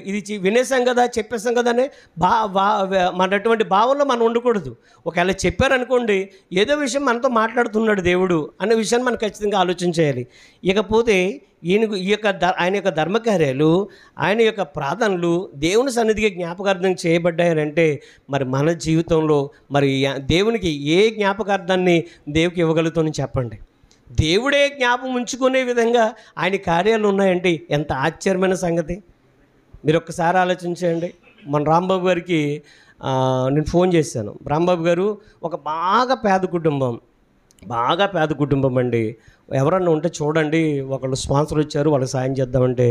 ఇది వినేసాం కదా, చెప్పేసాం కదా అనే మనటువంటి భావంలో మనం ఉండకూడదు. ఒకవేళ చెప్పారనుకోండి, ఏదో విషయం మనతో మాట్లాడుతున్నాడు దేవుడు అనే విషయాన్ని మనం ఖచ్చితంగా ఆలోచన చేయాలి. ఇకపోతే ఆయన యొక్క ధర్మకార్యాలు, ఆయన యొక్క ప్రార్థనలు దేవుని సన్నిధికి జ్ఞాపకార్థం చేయబడ్డాయనంటే మరి మన జీవితంలో మరి దేవునికి ఏ జ్ఞాపకార్థాన్ని దేవునికి ఇవ్వగలుగుతామని చెప్పండి. దేవుడే జ్ఞాపకం ఉంచుకునే విధంగా ఆయన కార్యాలు ఉన్నాయంటే ఎంత ఆశ్చర్యమైన సంగతి. మీరు ఒక్కసారి ఆలోచించండి. మన రాంబాబు గారికి నేను ఫోన్ చేశాను. రాంబాబు గారు ఒక బాగా పేద కుటుంబం అండి. ఎవరన్నా ఉంటే చూడండి, ఒకళ్ళు స్పాన్సర్ వచ్చారు, వాళ్ళకి సాయం చేద్దామంటే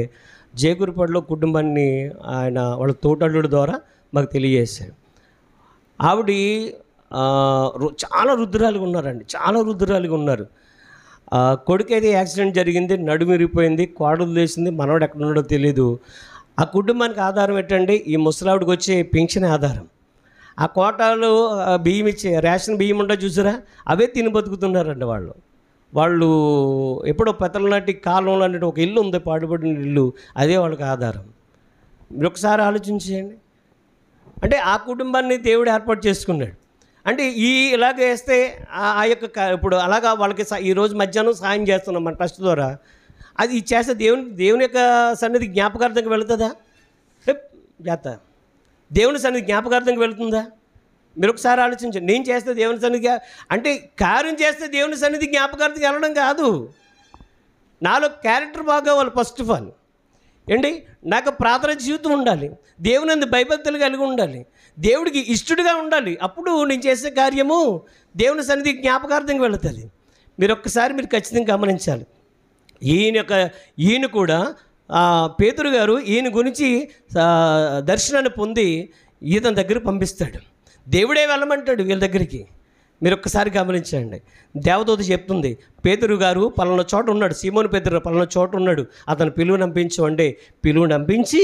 జేగురిపడిలో కుటుంబాన్ని ఆయన వాళ్ళ తోటల్లుడి ద్వారా మాకు తెలియజేశారు. ఆవిడ చాలా రుద్రాలుగా ఉన్నారు. కొడుకైతే యాక్సిడెంట్ జరిగింది, నడుమిరిగిపోయింది, కోడలు లేచింది, మనవాడు ఎక్కడ ఉన్నాడో తెలియదు. ఆ కుటుంబానికి ఆధారం ఏంటంటే ఈ ముసలావిడికి వచ్చే పెన్షన్ ఆధారం. ఆ కోటాలు బియ్యం ఇచ్చే రేషన్ బియ్యం ఉంటా చూసారా, అవే తిని బతుకుతున్నారండి వాళ్ళు ఎప్పుడో పెతలనాటి కాలంలో అంటే ఒక ఇల్లు ఉంది, పాడుపడిన ఇల్లు, అదే వాళ్ళకి ఆధారం. మీరు ఒకసారి ఆలోచించేయండి. అంటే ఆ కుటుంబాన్ని దేవుడు ఏర్పాటు చేసుకున్నాడు. అంటే ఇలాగ వేస్తే ఆ యొక్క ఇప్పుడు అలాగా వాళ్ళకి ఈరోజు మధ్యాహ్నం సాయం చేస్తున్నాం మన ట్రస్ట్ ద్వారా, అది చేస్తే దేవుని యొక్క సన్నిధి జ్ఞాపకార్థంగా వెళుతుందా? జాత దేవుని సన్నిధి జ్ఞాపకార్థంగా వెళుతుందా? మీరు ఒకసారి ఆలోచించండి. నేను చేస్తే దేవుని సన్నిధి అంటే కార్యం చేస్తే దేవుని సన్నిధి జ్ఞాపకార్థంగా వెళ్ళడం కాదు. నాలో క్యారెక్టర్ బాగోవాలి ఫస్ట్ ఆఫ్ ఆల్. ఏంటి, నాకు ప్రార్థన జీవితం ఉండాలి, దేవుని అందు భయభక్తులు కలిగి ఉండాలి, దేవుడికి ఇష్టడుగా ఉండాలి. అప్పుడు నేను చేసే కార్యము దేవుని సన్నిధి జ్ఞాపకార్థంగా వెళుతుంది. మీరు ఖచ్చితంగా గమనించాలి. ఈయన కూడా పేతురు గారు ఈయన గురించి దర్శనాన్ని పొంది ఈతని దగ్గర పంపిస్తాడు. దేవుడే వెళ్ళమంటాడు వీళ్ళ దగ్గరికి. మీరు ఒక్కసారి గమనించండి. దేవదూత చెప్తుంది, పేతురు గారు పలానా చోట ఉన్నాడు, సీమోను పేతురు పలానా చోట ఉన్నాడు, అతను పిలువు నంపించు అంటే పిలువు నంపించి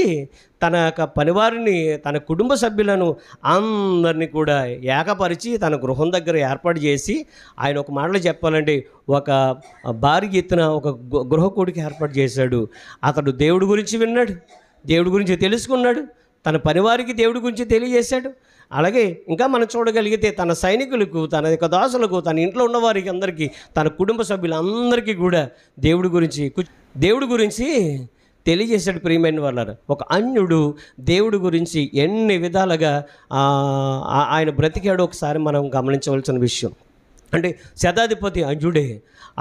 తన యొక్క పనివారిని, తన కుటుంబ సభ్యులను అందరినీ కూడా ఏకపరిచి తన గృహం దగ్గర ఏర్పాటు చేసి, ఆయన ఒక మాటలో చెప్పాలంటే ఒక భారీ ఎత్తున ఒక గృహకూడికి ఏర్పాటు చేశాడు. అతడు దేవుడి గురించి విన్నాడు, దేవుడి గురించి తెలుసుకున్నాడు, తన పనివారికి దేవుడి గురించి తెలియజేశాడు. అలాగే ఇంకా మనం చూడగలిగితే తన సైనికులకు, తన యొక్క దాసులకు, తన ఇంట్లో ఉన్నవారికి అందరికీ, తన కుటుంబ సభ్యులందరికీ కూడా దేవుడి గురించి తెలియజేశాడు. ప్రియమైన వాళ్ళారా, ఒక అన్యుడు దేవుడి గురించి ఎన్ని విధాలుగా ఆయన బ్రతికాడో ఒకసారి మనం గమనించవలసిన విషయం. అంటే శతాధిపతి అన్యుడే,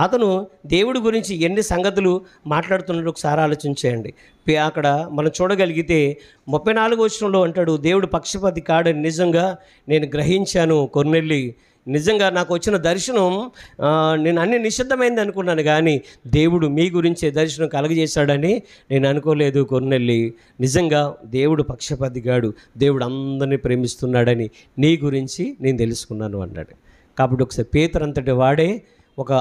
అతను దేవుడి గురించి ఎన్ని సంగతులు మాట్లాడుతున్నాడో ఒకసారి ఆలోచించేయండి. అక్కడ మనం చూడగలిగితే 34వ వచనంలో అంటాడు, దేవుడు పక్షపాతి కాడని నిజంగా నేను గ్రహించాను కొర్నెల్లి. నిజంగా నాకు వచ్చిన దర్శనం నేను అన్ని నిశ్శబ్దమైంది అనుకున్నాను, కానీ దేవుడు మీ గురించే దర్శనం కలగజేశాడని నేను అనుకోలేదు కొర్నెల్లి. నిజంగా దేవుడు పక్షపాతిగాడు, దేవుడు అందరినీ ప్రేమిస్తున్నాడని నీ గురించి నేను తెలుసుకున్నాను అన్నాడు. కాబట్టి ఒకసారి పేతురు అంతటి వాడే ఒక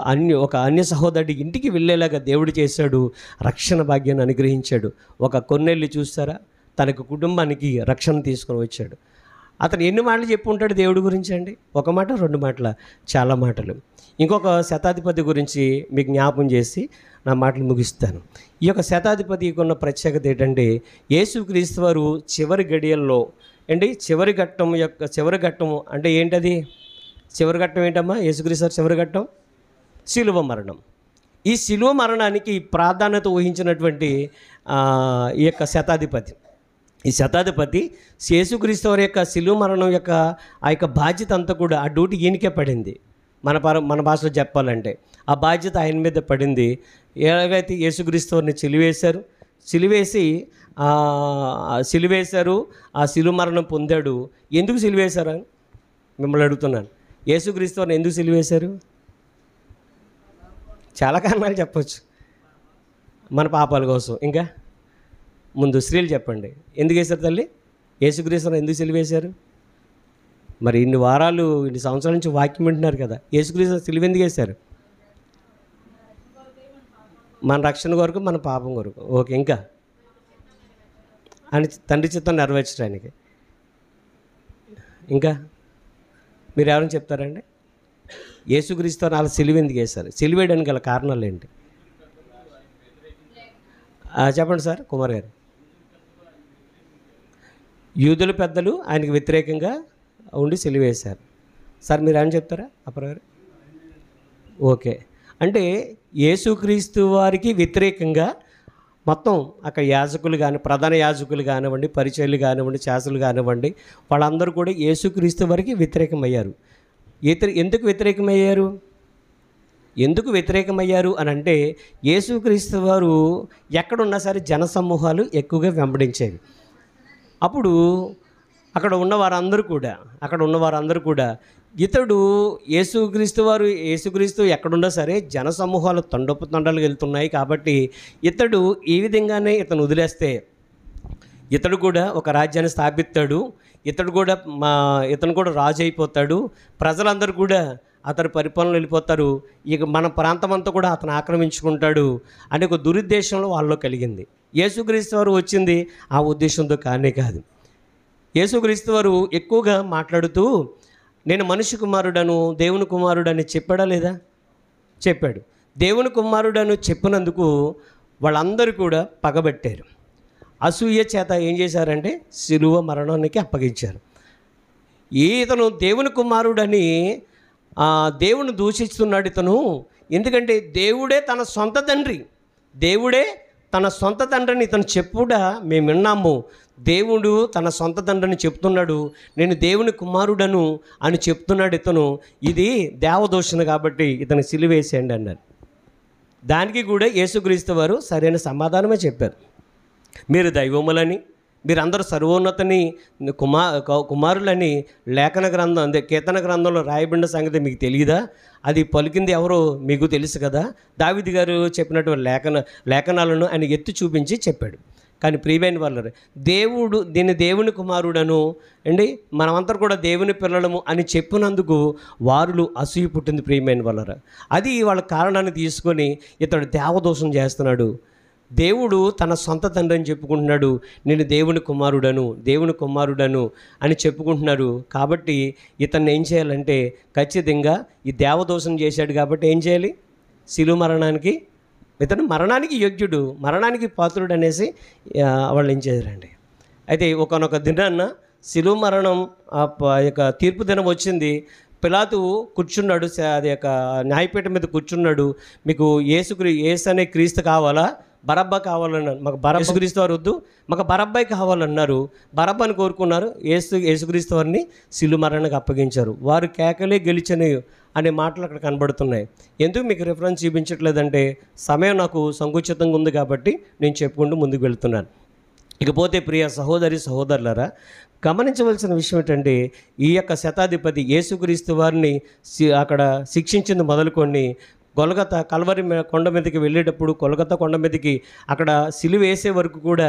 అన్య సహోదరుడి ఇంటికి వెళ్ళేలాగా దేవుడు చేశాడు, రక్షణ భాగ్యాన్ని అనుగ్రహించాడు. ఒక కొర్నెల్లి చూస్తారా, తనకు కుటుంబానికి రక్షణ తీసుకొని వచ్చాడు. అతను ఎన్ని మాటలు చెప్పి ఉంటాడు దేవుడి గురించి అండి? ఒక మాట, రెండు మాటల, చాలా మాటలు. ఇంకొక శతాధిపతి గురించి మీకు జ్ఞాపం చేసి నా మాటలు ముగిస్తాను. ఈ యొక్క శతాధిపతికి ఉన్న ప్రత్యేకత ఏంటంటే, యేసుక్రీస్తు వారు చివరి గడియల్లో చివరి ఘట్టం అంటే ఏంటది? చివరి ఘట్టం ఏంటమ్మా? యేసుక్రీస్తు వారు చివరి ఘట్టం శిలువ మరణం. ఈ శిలువ మరణానికి ప్రాధాన్యత వహించినటువంటి ఈ యొక్క శతాధిపతి యేసుక్రీస్తు వారి యొక్క శిలువ మరణం యొక్క ఆ యొక్క బాధ్యత అంతా కూడా ఆ డ్యూటీ ఈయనకే పడింది. మన భాషలో చెప్పాలంటే ఆ బాధ్యత ఆయన మీద పడింది. ఎలాగైతే యేసుక్రీస్తు వారిని సిలువేశారు, ఆ శిలువ మరణం పొందాడు. ఎందుకు సిలువేశారు అని మిమ్మల్ని అడుగుతున్నాను. యేసుక్రీస్తు వారిని ఎందుకు సిలువేశారు? చాలా కారణాలు చెప్పచ్చు. మన పాపాల కోసం. ఇంకా ముందు స్త్రీలు చెప్పండి, ఎందుకు వేశారు తల్లి? యేసుక్రీస్తుని ఎందుకు సిలువేశారు? మరి ఇన్ని సంవత్సరాల నుంచి వాక్యం వింటున్నారు కదా, యేసుక్రీస్తు సిలువ ఎందుకు వేశారు? మన రక్షణ కొరకు, మన పాపం కొరకు. ఓకే, ఇంకా అని తండ్రి చిత్తం నెరవేర్చడానికి. ఇంకా మీరు ఎవరైనా చెప్తారండి? యేసుక్రీస్తు అలా సిలువ ఎందుకు వేశారు? సిలువ వేయడానికి గల కారణాలు ఏంటి? చెప్పండి సార్, కుమార్ గారు. యూదుల పెద్దలు ఆయనకు వ్యతిరేకంగా ఉండి సిలువ వేశారు. సార్ మీరు ఏమని చెప్తారా అప్పర్ గారు? ఓకే, అంటే యేసుక్రీస్తు వారికి వ్యతిరేకంగా మొత్తం అక్కడ యాజకులు కానీ, ప్రధాన యాజకులు కానివ్వండి, పరిచర్యలు కానివ్వండి, శాస్త్రులు కానివ్వండి, వాళ్ళందరూ కూడా యేసుక్రీస్తు వారికి వ్యతిరేకమయ్యారు. ఎందుకు వ్యతిరేకమయ్యారు అని అంటే, యేసుక్రీస్తు వారు ఎక్కడున్నా సరే జనసమూహాలు ఎక్కువగా వెంబడించేవి. అప్పుడు అక్కడ ఉన్న వారందరూ కూడా ఇతడు యేసుక్రీస్తు ఎక్కడున్నా సరే జనసమూహాలు తండోపతండాలు వెళ్తున్నాయి కాబట్టి ఇతడు ఈ విధంగానే ఇతను వదిలేస్తే ఇతడు కూడా ఒక రాజ్యాన్ని స్థాపిస్తాడు, ఇతను కూడా రాజు అయిపోతాడు, ప్రజలందరూ కూడా అతని పరిపాలన వెళ్ళిపోతారు, ఇక మన ప్రాంతం అంతా కూడా అతను ఆక్రమించుకుంటాడు అనే ఒక దురుద్దేశంలో వాళ్ళలో కలిగింది. యేసుక్రీస్తు వారు వచ్చింది ఆ ఉద్దేశంతో కాదు. యేసుక్రీస్తు వారు ఎక్కువగా మాట్లాడుతూ నేను మనిషి కుమారుడను, దేవుని కుమారుడని చెప్పాడా లేదా? చెప్పాడు. దేవుని కుమారుడను చెప్పినందుకు వాళ్ళందరూ కూడా పగబట్టారు. అసూయ చేత ఏం చేశారంటే శిలువ మరణానికి అప్పగించారు. ఇతను దేవుని కుమారుడని దేవుని దూషిస్తున్నాడు ఇతను. ఎందుకంటే దేవుడే తన సొంత తండ్రి, దేవుడే తన సొంత తండ్రిని ఇతను చెప్పుడా మేము విన్నాము. దేవుడు తన సొంత తండ్రిని చెప్తున్నాడు, నేను దేవుని కుమారుడను అని చెప్తున్నాడు ఇతను. ఇది దేవదూషణ కాబట్టి ఇతను సిలువేసేయండి అన్నారు. దానికి కూడా యేసుక్రీస్తు వారు సరైన సమాధానమే చెప్పారు. మీరు దైవములని, మీరందరూ సర్వోన్నతని కుమారులని లేఖన గ్రంథం అదే కీర్తన గ్రంథంలో రాయబడిన సంగతి మీకు తెలియదా? అది పలికింది ఎవరో మీకు తెలుసు కదా. దావీదు గారు చెప్పినటువంటి లేఖనాలను ఆయన ఎత్తి చూపించి చెప్పాడు. కానీ ప్రియమైన వాళ్ళరు, దేవుడు దీన్ని దేవుని కుమారుడను అండి, మనమంతా కూడా దేవుని పిల్లలము అని చెప్పినందుకు వారిలో అసూయ పుట్టింది. ప్రియమైన వాళ్ళరు, అది వాళ్ళ కారణాన్ని తీసుకొని ఇతడు దేవదోషం చేస్తున్నాడు. దేవుడు తన సొంత తండ్రి అని చెప్పుకుంటున్నాడు, నేను దేవుని కుమారుడను అని చెప్పుకుంటున్నారు. కాబట్టి ఇతన్ని ఏం చేయాలంటే ఖచ్చితంగా ఈ దేవదోషం చేశాడు కాబట్టి ఏం చేయాలి? శిలువ మరణానికి, ఇతను మరణానికి యోగ్యుడు, మరణానికి పాత్రుడు అనేసి వాళ్ళు ఏం చేశారండి. అయితే ఒకనొక దినాన్న శిలువ మరణం యొక్క తీర్పు దినం వచ్చింది. పిలాతు కూర్చున్నాడు, అది యొక్క న్యాయపీఠం మీద కూర్చున్నాడు. మీకు యేసు అనే క్రీస్తు కావాలా, బరబ్బా కావాలన్నారు. మాకు యేసుక్రీస్తు వారు వద్దు, మాకు బరబ్బాయి కావాలన్నారు. బరబ్బాని కోరుకున్నారు. యేసుక్రీస్తు వారిని శిలువ మరణానికి అప్పగించారు. వారు కేకలే గెలిచని అనే మాటలు అక్కడ కనబడుతున్నాయి. ఎందుకు మీకు రిఫరెన్స్ చూపించట్లేదంటే సమయం నాకు సంకుచితంగా ఉంది కాబట్టి నేను చెప్పుకుంటూ ముందుకు వెళ్తున్నాను. ఇకపోతే ప్రియ సహోదరులారా, గమనించవలసిన విషయం ఏంటంటే ఈ యొక్క శతాధిపతి యేసుక్రీస్తు వారిని అక్కడ శిక్షించింది మొదలుకొని గొలగత కల్వరి కొండ మీదకి వెళ్ళేటప్పుడు గొలగత కొండ మీదకి అక్కడ సిలువ వేసే వరకు కూడా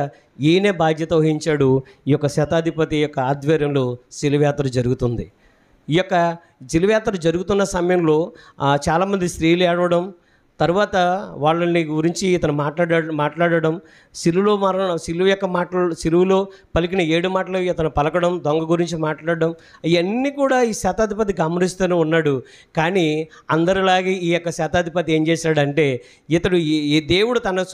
ఈయనే బాధ్యత వహించాడు. ఈ యొక్క శతాధిపతి యొక్క ఆధ్వర్యంలో సిలువయాత్ర జరుగుతుంది. ఈ యొక్క సిలువయాత్ర జరుగుతున్న సమయంలో చాలామంది స్త్రీలు ఏడవడం, తర్వాత వాళ్ళని గురించి ఇతను మాట్లాడడం, సిలువ యొక్క మాటలు, సిలువలో పలికిన 7 మాటలు ఇతను పలకడం, దొంగ గురించి మాట్లాడడం, ఇవన్నీ కూడా ఈ శతాధిపతి గమనిస్తూనే ఉన్నాడు. కానీ అందరిలాగే ఈ యొక్క శతాధిపతి ఏం చేశాడంటే ఇతడు ఈ దేవుడు తన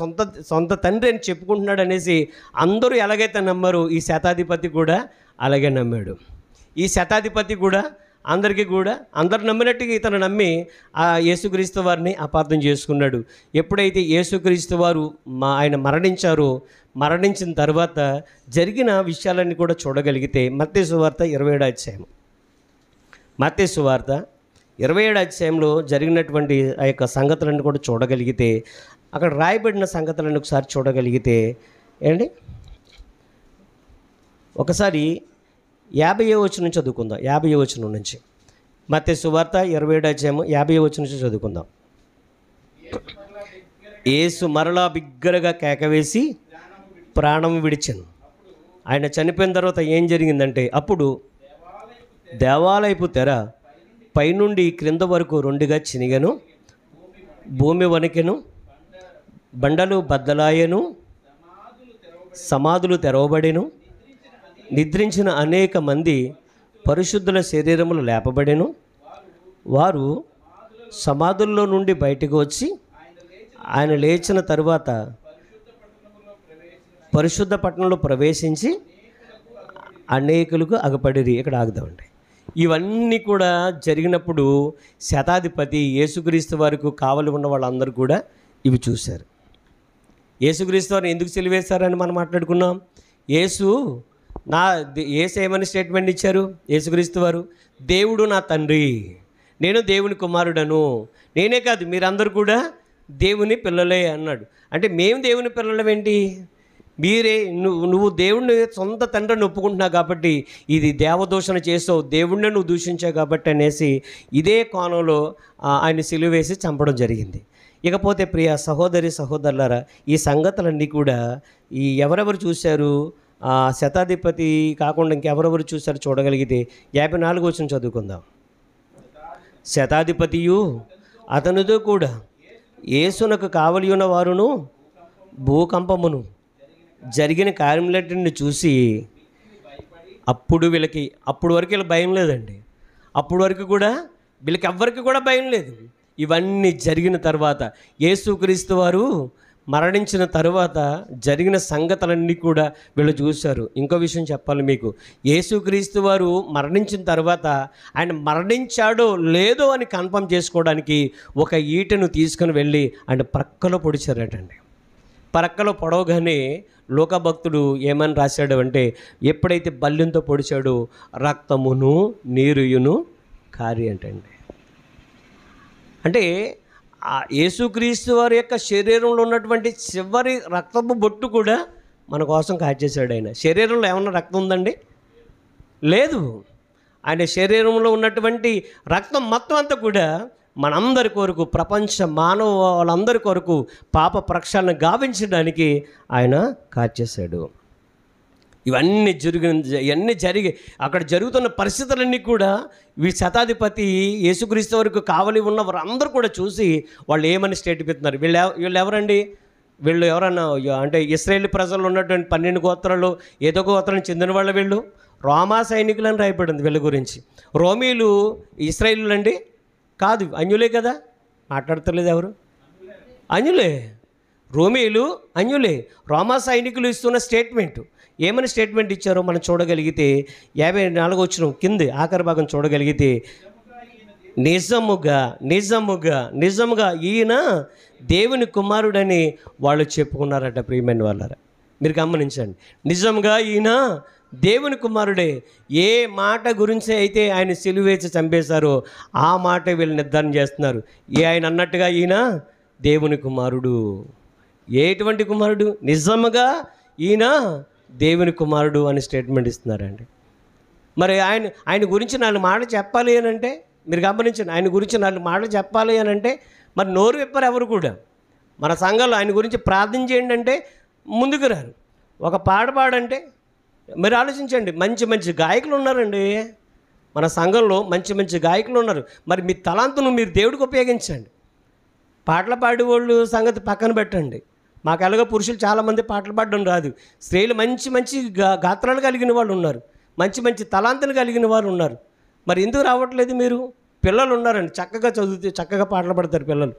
సొంత తండ్రి అని చెప్పుకుంటున్నాడు అనేసి అందరూ ఎలాగైతే నమ్మారు, ఈ శతాధిపతి కూడా అలాగే నమ్మాడు. ఈ శతాధిపతి కూడా అందరు నమ్మినట్టుగా ఇతను నమ్మి ఆ యేసుక్రీస్తు వారిని అపార్థం చేసుకున్నాడు. ఎప్పుడైతే యేసుక్రీస్తు వారు ఆయన మరణించిన తర్వాత జరిగిన విషయాలన్నీ కూడా చూడగలిగితే మత్తయి సువార్త 27 అధ్యాయంలో జరిగినటువంటి ఆ యొక్క సంగతులన్నీ కూడా చూడగలిగితే, అక్కడ రాయబడిన సంగతులను ఒకసారి చూడగలిగితే ఏంటి, ఒకసారి 50వ వచనం చదువుకుందాం. 50వ వచనం నుంచి మత్తయి సువార్త 27 అధ్యాయం 50వ వచనం నుంచి చదువుకుందాం. యేసు మరలా బిగ్గరగా కేకవేసి ప్రాణం విడిచెను. ఆయన చనిపోయిన తర్వాత ఏం జరిగిందంటే అప్పుడు దేవాలయపు తెర పైనుండి క్రింద వరకు 2గా చినిగెను, భూమి వణికెను, బండలు బద్దలాయెను, సమాధులు తెరవబడెను, నిద్రించిన అనేక మంది పరిశుద్ధుల శరీరములు లేపబడెను. వారు సమాధుల్లో నుండి బయటకు వచ్చి ఆయన లేచిన తరువాత పరిశుద్ధ పట్టణంలో ప్రవేశించి అనేకులకు అగపడిరి. ఇక్కడ ఆగుదామండి. ఇవన్నీ కూడా జరిగినప్పుడు శతాధిపతి యేసుక్రీస్తు వారికి కావలి ఉన్న వాళ్ళందరూ కూడా ఇవి చూశారు. యేసుక్రీస్తు వారిని ఎందుకు సిలువేశారని మనం మాట్లాడుకున్నాం. యేసు ఏమని స్టేట్మెంట్ ఇచ్చారు? యేసుక్రీస్తు వారు, దేవుడు నా తండ్రి, నేను దేవుని కుమారుడను, నేనే కాదు మీరందరూ కూడా దేవుని పిల్లలే అన్నాడు. అంటే మేము దేవుని పిల్లలమేంటి? నువ్వు దేవుడిని సొంత తండ్రిని ఒప్పుకుంటున్నావు కాబట్టి ఇది దేవదూషణ చేసావు, దేవుడిని నువ్వు దూషించావు కాబట్టి అనేసి ఇదే కోణంలో ఆయన సిలువ వేసి చంపడం జరిగింది. ఇకపోతే ప్రియ సహోదరులారా, ఈ సంగతులన్నీ కూడా ఎవరెవరు చూశారు? శతాధిపతి కాకుండా ఇంకెవరెవరు చూశారు చూడగలిగితే 54వ వచనం చదువుకుందాం. శతాధిపతియు అతనితో కూడా యేసునకు కావలి ఉన్న వారును భూకంపమును జరిగిన కార్యములన్నిటిని చూసి అప్పుడు వరకు వీళ్ళకి భయం లేదండి. అప్పుడు వరకు కూడా వీళ్ళకి ఎవ్వరికి కూడా భయం లేదు. ఇవన్నీ జరిగిన తర్వాత యేసుక్రీస్తు వారు మరణించిన తరువాత జరిగిన సంగతులన్నీ కూడా వీళ్ళు చూశారు. ఇంకో విషయం చెప్పాలి మీకు, యేసుక్రీస్తు వారు మరణించిన తర్వాత ఆయన మరణించాడో లేదో అని కన్ఫర్మ్ చేసుకోవడానికి ఒక ఈటను తీసుకుని వెళ్ళి ఆయన ప్రక్కలో పొడిచారటండి. ప్రక్కలో పొడవగానే లోక భక్తుడు ఏమని రాశాడు అంటే, ఎప్పుడైతే బల్లెంతో పొడిచాడో రక్తమును నీరుయును కారి అంటండి. అంటే ఆ యేసుక్రీస్తు వారి యొక్క శరీరంలో ఉన్నటువంటి చివరి రక్తపు బొట్టు కూడా మన కోసం కాచేశాడు ఆయన. శరీరంలో ఏమన్నా రక్తం ఉందండి? లేదు. ఆయన శరీరంలో ఉన్నటువంటి రక్తం మొత్తం అంతా కూడా మనందరి కొరకు, ప్రపంచ మానవ వాళ్ళందరి కొరకు పాప ప్రక్షాళన గావించడానికి ఆయన కాచేశాడు. ఇవన్నీ జరిగి అక్కడ జరుగుతున్న పరిస్థితులన్నీ కూడా ఈ శతాధిపతి యేసుక్రీస్తు వరకు కావలి ఉన్న వారందరూ కూడా చూసి వాళ్ళు ఏమని స్టేట్మెంట్ ఇస్తున్నారు, వీళ్ళు ఎవరండి, వీళ్ళు ఎవరన్నా అంటే ఇశ్రాయేల్ ప్రజల్లో ఉన్నటువంటి 12 గోత్రాలు ఏదో గోత్రానికి చెందిన వాళ్ళు, వీళ్ళు రోమా సైనికులు అని రాయబడింది వీళ్ళ గురించి. రోమీలు ఇశ్రాయేలు అండి కాదు, అన్యులే కదా. మాట్లాడతలేదు ఎవరు? అన్యులే. రోమీలు అన్యులే. రోమా సైనికులు ఇస్తున్న స్టేట్మెంటు ఏమని స్టేట్మెంట్ ఇచ్చారో మనం చూడగలిగితే 54 వచనం కింద ఆఖరి భాగం చూడగలిగితే, నిజముగా ఈయన దేవుని కుమారుడని వాళ్ళు చెప్పుకున్నారట. ప్రియమైన వాళ్ళారా, మీరు గమనించండి, నిజంగా ఈయన దేవుని కుమారుడే. ఏ మాట గురించి అయితే ఆయన సిలువేసి చంపేశారో ఆ మాట వీళ్ళు నిర్ధారణ చేస్తున్నారు. ఆయన అన్నట్టుగా ఈయన దేవుని కుమారుడు. ఎటువంటి కుమారుడు? నిజముగా ఈయన దేవుని కుమారుడు అని స్టేట్మెంట్ ఇస్తున్నారండి. మరి ఆయన గురించి 4 మాటలు చెప్పాలి అని అంటే, మీరు గమనించండి, ఆయన గురించి 4 మాటలు చెప్పాలి అని అంటే మరి నోరు విప్పరు ఎవరు కూడా. మన సంఘంలో ఆయన గురించి ప్రార్థన చేయండి అంటే ముందుకు రారు. ఒక పాట పాడంటే మీరు ఆలోచించండి, మంచి గాయకులు ఉన్నారండి మన సంఘంలో, మంచి గాయకులు ఉన్నారు. మరి మీ తలాంతును మీరు దేవుడికి ఉపయోగించండి. పాటలు పాడేవాళ్ళు సంగతి పక్కన పెట్టండి. మాకు ఎలాగో పురుషులు చాలామంది పాటలు పాడడం రాదు. స్త్రీలు మంచి గాత్రాలు కలిగిన వాళ్ళు ఉన్నారు, మంచి తలాంతులు కలిగిన వారు ఉన్నారు. మరి ఎందుకు రావట్లేదు? మీరు పిల్లలు ఉన్నారండి, చక్కగా చదివితే చక్కగా పాటలు పాడతారు పిల్లలు.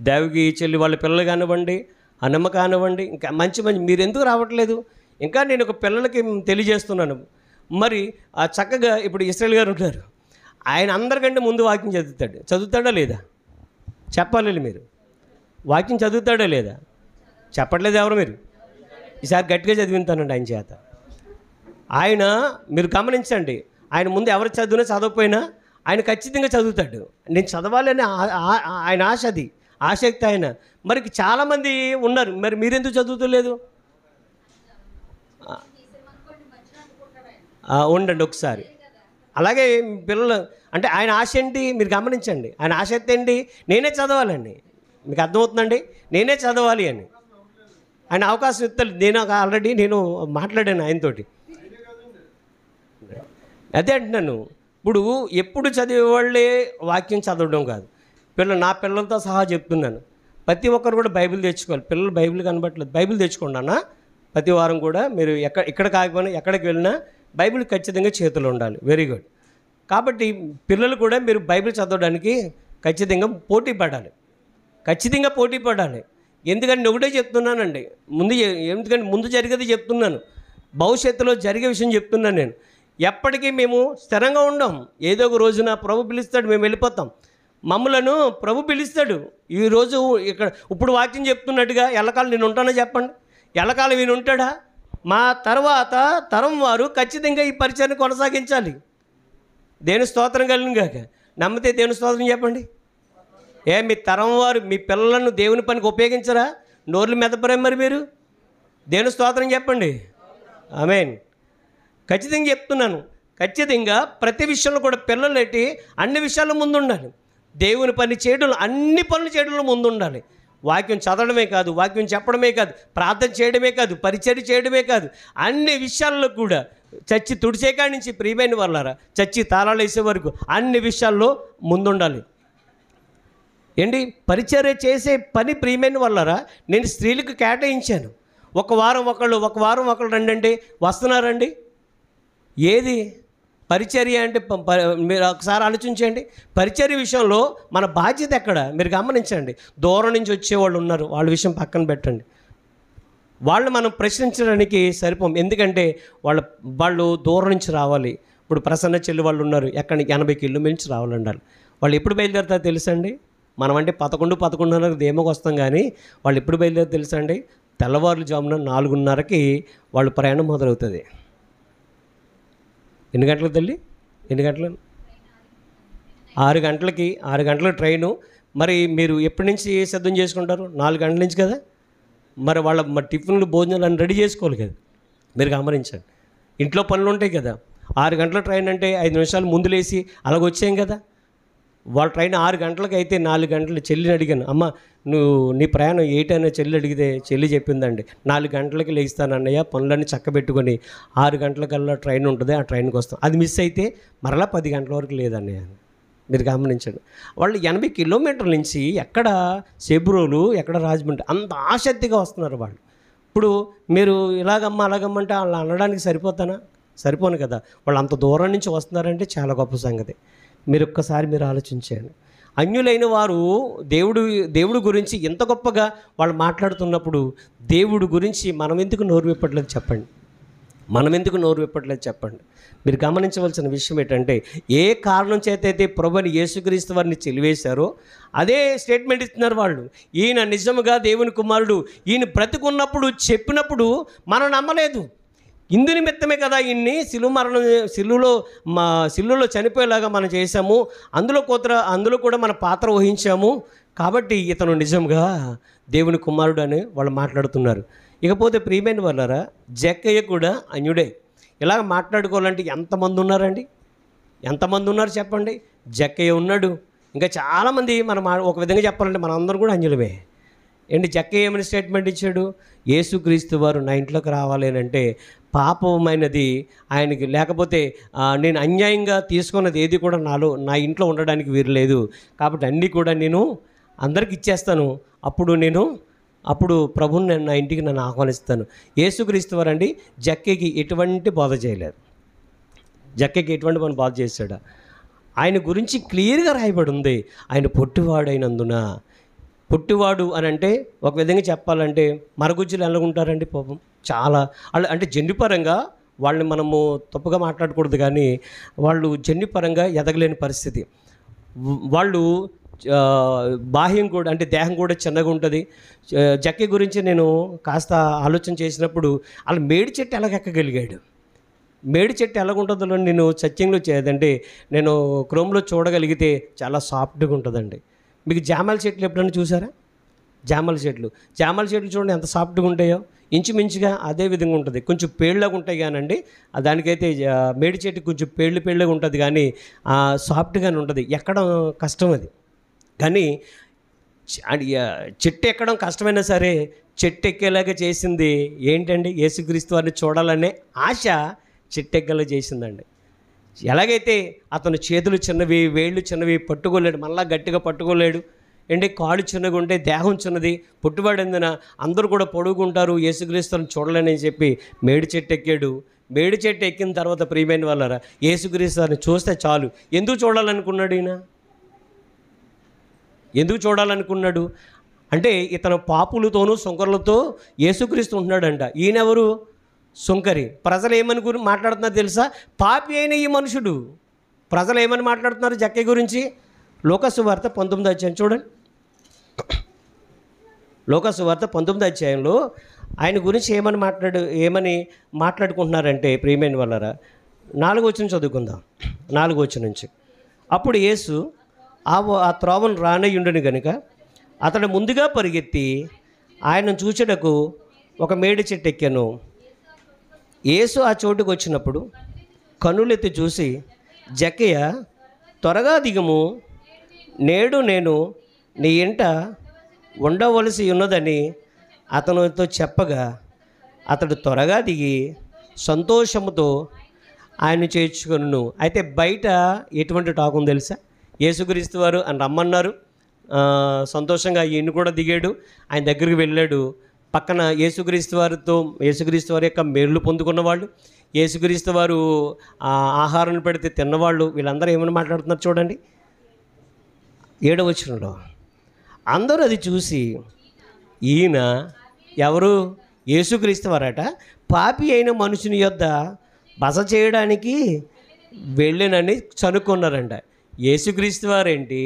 దేవికి చెల్లి వాళ్ళ పిల్లలు కానివ్వండి, అన్నమ్మ కానివ్వండి, ఇంకా మంచి మీరు ఎందుకు రావట్లేదు? ఇంకా నేను ఒక పిల్లలకి తెలియజేస్తున్నాను. మరి ఆ చక్కగా ఇప్పుడు ఇశ్రాయేల్ గారు ఉంటారు, ఆయన అందరికంటే ముందు వాక్యం చదువుతాడా లేదా? చెప్పాలి మీరు. వాక్యం చదువుతాడా లేదా? చెప్పట్లేదు ఎవరు మీరు? ఈసారి గట్టిగా చదివిస్తానండి ఆయన చేత. ఆయన మీరు గమనించండి, ఆయన ముందు ఎవరు చదివినా చదవకపోయినా ఆయన ఖచ్చితంగా చదువుతాడు. నేను చదవాలని ఆయన ఆశ, అది ఆసక్తి ఆయన. మరి చాలామంది ఉన్నారు, మరి మీరెందుకు చదువుతలేదు? ఉండండి ఒకసారి. అలాగే పిల్లలు అంటే ఆయన ఆశ ఏంటి మీరు గమనించండి. ఆయన ఆసక్తి ఏంటి? నేనే చదవాలండి. మీకు అర్థమవుతుందండి, నేనే చదవాలి అని ఆయన అవకాశం ఇస్తారు. ఆల్రెడీ నేను మాట్లాడాను ఆయనతోటి. అదే అంటున్నాను, ఇప్పుడు ఎప్పుడు చదివేవాళ్ళే వాక్యం చదవడం కాదు. నా పిల్లలతో సహా చెప్తున్నాను, ప్రతి ఒక్కరు కూడా బైబిల్ తెచ్చుకోవాలి. పిల్లలు బైబిల్ కనబట్టలేదు, బైబిల్ తెచ్చుకోండి అన్న. ప్రతి వారం కూడా మీరు ఇక్కడ కాకపోయినా ఎక్కడికి వెళ్ళినా బైబిల్ ఖచ్చితంగా చేతిలో ఉండాలి. Very good. కాబట్టి పిల్లలు కూడా మీరు బైబిల్ చదవడానికి ఖచ్చితంగా పోటీ పడాలి. ఎందుకంటే ఒకటే చెప్తున్నానండి, ఎందుకంటే ముందు జరిగేది చెప్తున్నాను, భవిష్యత్తులో జరిగే విషయం చెప్తున్నాను నేను. ఎప్పటికీ మేము స్థిరంగా ఉండం. ఏదో ఒక రోజున ప్రభు పిలుస్తాడు, మేము వెళ్ళిపోతాం. మమ్మలను ప్రభు పిలుస్తాడు. ఈరోజు ఇప్పుడు వాక్యం చెప్తున్నట్టుగా ఎల్లకాలం నేను ఉంటానో చెప్పండి? ఎల్లకాలం ఈయన ఉంటాడా? మా తర్వాత తరం వారు ఖచ్చితంగా ఈ పరిచయాన్ని కొనసాగించాలి. దేవుని స్తోత్రం కలిగినగాక. నమ్మితే దేవుని స్తోత్రం చెప్పండి. మీ తరం వారు మీ పిల్లలను దేవుని పనికి ఉపయోగించరా? నోర్లు మెదపరా? మరి మీరు దేవుని స్తోత్రం చెప్పండి. ఆమేన్. ఖచ్చితంగా చెప్తున్నాను. ఖచ్చితంగా ప్రతి విషయంలో కూడా పిల్లలు అన్ని విషయాల్లో ముందుండాలి. దేవుని పని చేయడంలో, అన్ని పనులు చేయడంలో ముందుండాలి. వాక్యం చదవడమే కాదు, వాక్యం చెప్పడమే కాదు, ప్రార్థన చేయడమే కాదు, పరిచర్య చేయడమే కాదు, అన్ని విషయాల్లో కూడా చచ్చి తుడిచే కాడి నుంచి ప్రియమైన వాళ్ళారా చచ్చి తాళాలు వేసే వరకు అన్ని విషయాల్లో ముందుండాలి. ఏంటి పరిచర్య చేసే పని ప్రియమైన వాళ్ళారా నేను స్త్రీలకు కేటాయించాను. ఒక వారం ఒకళ్ళు రండి అంటే వస్తున్నారండి? ఏది పరిచర్య అంటే మీరు ఒకసారి ఆలోచించండి. పరిచర్య విషయంలో మన బాధ్యత ఎక్కడ మీరు గమనించండి. దూరం నుంచి వచ్చేవాళ్ళు ఉన్నారు, వాళ్ళ విషయం పక్కన పెట్టండి. వాళ్ళు మనం ప్రశ్నించడానికి సరిపోం. ఎందుకంటే వాళ్ళు దూరం నుంచి రావాలి. ఇప్పుడు ప్రసన్న చెల్లి వాళ్ళు ఉన్నారు, ఎక్కడి 80 కిలోమీటర్ల నుంచి రావాలండాలి. వాళ్ళు ఎప్పుడు బయలుదేరుతారో తెలుసండి? మనం అంటే 11-11:30 దేమకు వస్తాం, కానీ వాళ్ళు ఎప్పుడు బయలుదేరు తెలుసండి? తెల్లవారుజామున 4:30కి వాళ్ళు ప్రయాణం మొదలవుతుంది. ఎన్ని గంటలకు తల్లి? ఎన్ని గంటలు? 6 గంటలకి. 6 గంటల ట్రైను. మరి మీరు ఎప్పటి నుంచి సిద్ధం చేసుకుంటారు? 4 గంటల నుంచి కదా. మరి మరి టిఫిన్లు భోజనాలు అన్నీ రెడీ చేసుకోవాలి కదా. మీరు గమనించండి, ఇంట్లో పనులు ఉంటాయి కదా. 6 గంటల ట్రైన్ అంటే 5 నిమిషాలు ముందు లేసి అలాగ వచ్చాం కదా. వాళ్ళ ట్రైన్ 6 గంటలకు అయితే 4 గంటలు చెల్లిని అడిగాను, అమ్మ నీ ప్రయాణం ఏటైనా చెల్లి అడిగితే చెల్లి చెప్పిందండి, 4 గంటలకి లేస్తానన్నయ్య, పనులన్నీ చక్కబెట్టుకొని 6 గంటలకల్లా ట్రైన్ ఉంటుంది, ఆ ట్రైన్కి వస్తాం. అది మిస్ అయితే మరలా 10 గంటల వరకు లేదన్నయ్య. మీరు గమనించండి, వాళ్ళు 80 కిలోమీటర్ల నుంచి ఎక్కడ సెబ్రోలు, ఎక్కడ రాజమండ్రి, అంత ఆసక్తిగా వస్తున్నారు వాళ్ళు. ఇప్పుడు మీరు ఇలాగమ్మ అలాగమ్మంటే వాళ్ళు అనడానికి సరిపోను కదా. వాళ్ళు అంత దూరం నుంచి వస్తున్నారంటే చాలా గొప్ప సంగతి. మీరు ఒక్కసారి ఆలోచించండి. అన్యులైన వారు దేవుడు గురించి ఎంత గొప్పగా వాళ్ళు మాట్లాడుతున్నప్పుడు దేవుడు గురించి మనం ఎందుకు నోరు విప్పట్లేదు చెప్పండి? మీరు గమనించవలసిన విషయం ఏంటంటే, ఏ కారణం చేత అయితే ప్రభువైన యేసుక్రీస్తు వారిని చెలివేశారో అదే స్టేట్మెంట్ ఇస్తున్నారు వాళ్ళు. ఈయన నిజముగా దేవుని కుమారుడు, ఈయన బ్రతికున్నప్పుడు చెప్పినప్పుడు మనం నమ్మలేదు. ఇందు నిమిత్తమే కదా ఇన్ని సిలువలో చనిపోయేలాగా మనం చేశాము, అందులో కూడా మన పాత్ర వహించాము, కాబట్టి ఇతను నిజంగా దేవుని కుమారుడు అని వాళ్ళు మాట్లాడుతున్నారు. ఇకపోతే ప్రియమైన వాళ్ళారా, జక్కయ్య కూడా అన్యుడే. ఇలాగ మాట్లాడుకోవాలంటే ఎంతమంది ఉన్నారండి? ఎంతమంది ఉన్నారు చెప్పండి? జక్కయ్య ఉన్నాడు, ఇంకా చాలామంది. మనం ఒక విధంగా చెప్పాలంటే మనం అందరం కూడా అన్యులమే. జక్కయ్య ఏమని స్టేట్మెంట్ ఇచ్చాడు? యేసుక్రీస్తు వారు నా ఇంట్లోకి రావాలి అంటే పాపమైనది ఆయనకి, లేకపోతే నేను అన్యాయంగా తీసుకున్నది ఏది కూడా నా ఇంట్లో ఉండడానికి వీలు లేదు, కాబట్టి అన్నీ కూడా నేను అందరికి ఇచ్చేస్తాను, అప్పుడు ప్రభువుని నా ఇంటికి నన్ను ఆహ్వానిస్తాను. యేసుక్రీస్తు వారండి జక్కయ్యకి ఎటువంటి బోధ చేయలేదు. జక్కయ్యకి ఎటువంటి పని బోధ చేశాడు? ఆయన గురించి క్లియర్గా రాయబడి ఉంది, ఆయన పొట్టివాడైనందున. పొట్టివాడు అని అంటే ఒక విధంగా చెప్పాలంటే మరగుజ్జులు ఎలాగుంటారండి పాపం, చాలా అంటే జన్యుపరంగా వాళ్ళని మనము తప్పుగా మాట్లాడకూడదు, కానీ వాళ్ళు జన్యుపరంగా ఎదగలేని పరిస్థితి. వాళ్ళు బాహ్యం కూడా అంటే దేహం కూడా చిన్నగా ఉంటుంది. జక్కయ్య గురించి నేను కాస్త ఆలోచన చేసినప్పుడు వాళ్ళు మేడి చెట్టు ఎలాగెక్కగలిగాడు? మేడి చెట్టు ఎలాగుంటుందో నేను సత్యంలో చేయదంటే నేను క్రోమ్లో చూడగలిగితే చాలా సాఫ్ట్గా ఉంటుందండి. మీకు జామాల చెట్లు ఎప్పుడైనా చూసారా? జామాల చెట్లు చూడండి ఎంత సాఫ్ట్గా ఉంటాయో, ఇంచుమించుగా అదే విధంగా ఉంటుంది. కొంచెం పేళ్ళగా ఉంటాయి కానండి, దానికైతే మేడి చెట్టు కొంచెం పేళ్ళగా ఉంటుంది, కానీ సాఫ్ట్గానే ఉంటుంది. ఎక్కడం కష్టం అది. కానీ చెట్టు ఎక్కడం కష్టమైనా సరే చెట్టు ఎక్కేలాగా చేసింది ఏంటండి? యేసుక్రీస్తు వారిని చూడాలనే ఆశ చెట్టు ఎక్కేలా చేసిందండి. ఎలాగైతే అతను చేతులు చిన్నవి, వేళ్ళు చిన్నవి, పట్టుకోలేడు, మళ్ళా గట్టిగా పట్టుకోలేడు. కాళ్ళు చిన్నగా ఉంటే దేహం చిన్నది, పుట్టుబడిందిన అందరూ కూడా పొడుగుంటారు, యేసుక్రీస్తుని చూడలేని చెప్పి మేడి చెట్టు ఎక్కాడు. మేడి చెట్టు ఎక్కిన తర్వాత ప్రియమైన వాళ్ళారా, యేసుక్రీస్తుని చూస్తే చాలు. ఎందుకు చూడాలనుకున్నాడు అంటే ఇతను పాపులతోనూ సుంకరులతో యేసుక్రీస్తు ఉంటున్నాడంట. ఈయనెవరు? సుంకరి. ప్రజలు ఏమని మాట్లాడుతున్నారు తెలుసా? పాపి అయిన ఈ మనుషుడు. ప్రజలు ఏమని మాట్లాడుతున్నారు జక్కయ్య గురించి? లోకాసు వార్త 19వ అధ్యాయం చూడండి. లోకాసు వార్త 19వ అధ్యాయంలో ఆయన గురించి ఏమని మాట్లాడుకుంటున్నారంటే ప్రియమైన వాళ్ళారా, 4వ వచనం చదువుకుందాం. 4వ వచనం నుంచి. అప్పుడు యేసు ఆ త్రోవను రానయ్యుండని గనుక అతడు ముందుగా పరిగెత్తి ఆయనను చూచుటకు ఒక మేడి చెట్టు ఎక్కాను. యేసు ఆ చోటుకు వచ్చినప్పుడు కన్నులెత్తి చూసి, జక్కయ్య త్వరగా దిగుము, నేడు నేను నీ ఇంట ఉండవలసి ఉన్నదని అతనితో చెప్పగా అతడు త్వరగా దిగి సంతోషముతో ఆయన చేర్చుకొను. అయితే బయట ఎటువంటి టాక్ ఉంది తెలుసా? యేసుక్రీస్తు వారు అని రమ్మన్నారు, సంతోషంగా ఈయన కూడా దిగాడు, ఆయన దగ్గరికి వెళ్ళాడు. పక్కన యేసుక్రీస్తు వారి యొక్క మేళ్ళు పొందుకున్న వాళ్ళు, యేసుక్రీస్తు వారు ఆహారాన్ని పెడితే తిన్నవాళ్ళు, వీళ్ళందరూ ఏమని మాట్లాడుతున్నారు చూడండి. 7వ వచనంలో అందరూ అది చూసి, ఈయన ఎవరు? యేసుక్రీస్తు వారట పాపి అయిన మనుషుని యొద్ద బస చేయడానికి వెళ్ళినని చనుక్కున్నారంట. యేసుక్రీస్తు వారేంటి?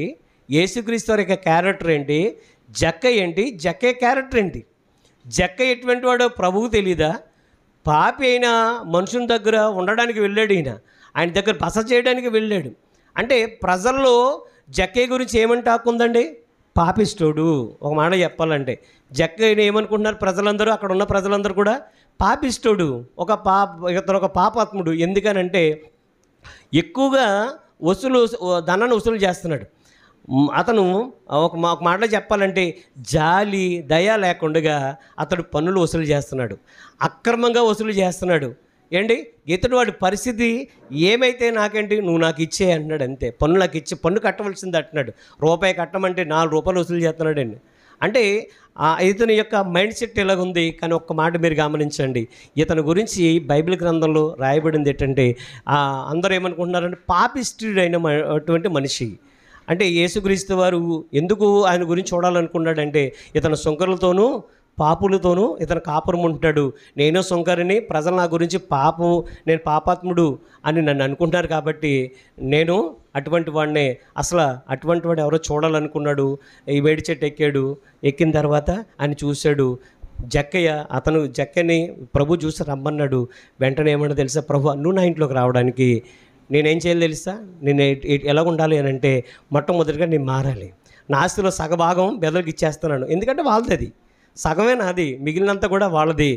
యేసుక్రీస్తు వారి యొక్క క్యారెక్టర్ ఏంటి? జక్కయ్య ఏంటి? జక్కయ్య క్యారెక్టర్ ఏంటి? జక్కయ్య ఎటువంటి వాడో ప్రభువు తెలీదా? పాపి అయిన మనుషుని దగ్గర ఉండడానికి వెళ్ళాడు. ఆయన దగ్గర బస చేయడానికి వెళ్ళాడు. అంటే ప్రజల్లో జక్కయ్య గురించి ఏమని టాక్ ఉందండి? పాపిస్టోడు. ఒక మాట చెప్పాలంటే జక్కయ్యని ఏమనుకుంటున్నారు ప్రజలందరూ, అక్కడ ఉన్న ప్రజలందరూ కూడా? పాపిస్టోడు, ఇతను ఒక పాపాత్ముడు. ఎందుకనంటే ఎక్కువగా ధనాన్ని వసూలు చేస్తున్నాడు. అతను ఒక మాటలో చెప్పాలంటే జాలి దయ లేకుండా అతడు పన్నులు వసూలు చేస్తున్నాడు, అక్రమంగా వసూలు చేస్తున్నాడు. ఏంటి ఇతడు వాడి పరిస్థితి ఏమైతే నాకేంటి, నువ్వు నాకు ఇచ్చే అంటున్నాడు. అంతే, పన్ను నాకు ఇచ్చే, పన్ను కట్టవలసింది అంటున్నాడు. రూపాయి కట్టమంటే 4 రూపాయలు వసూలు చేస్తున్నాడండి. అంటే ఇతని యొక్క మైండ్ సెట్ ఎలాగుంది. కానీ ఒక్క మాట మీరు గమనించండి, ఇతని గురించి బైబిల్ గ్రంథంలో రాయబడింది ఏంటంటే అందరూ ఏమనుకుంటున్నారంటే పాపిష్ఠుడైన అటువంటి మనిషి. అంటే యేసుక్రీస్తు వారు ఎందుకు ఆయన గురించి చూడాలనుకున్నాడంటే ఇతను సుంకరులతోనూ పాపులతోనూ ఇతను కాపురం ఉంటాడు. నేను సుంకరిని, ప్రజలు నా గురించి నేను పాపాత్ముడు అని నన్ను అనుకుంటారు కాబట్టి నేను అటువంటి వాడినే. అసలు అటువంటి వాడు ఎవరో చూడాలనుకున్నాడు. ఈ వేడి చెట్టు ఎక్కాడు. ఎక్కిన తర్వాత ఆయన చూశాడు జక్కని ప్రభు చూసి రమ్మన్నాడు. వెంటనే ఏమన్నా తెలుసా? ప్రభు నువ్వు నా ఇంట్లోకి రావడానికి నేనేం చేయాలి తెలుసా? నేను ఎలా ఉండాలి అని అంటే మొట్టమొదటిగా నేను మారాలి. నా ఆస్తిలో సగభాగం బెదలకు ఇచ్చేస్తున్నాను. ఎందుకంటే వాళ్ళది, అది సగమే నాది, మిగిలినంతా కూడా వాళ్ళది.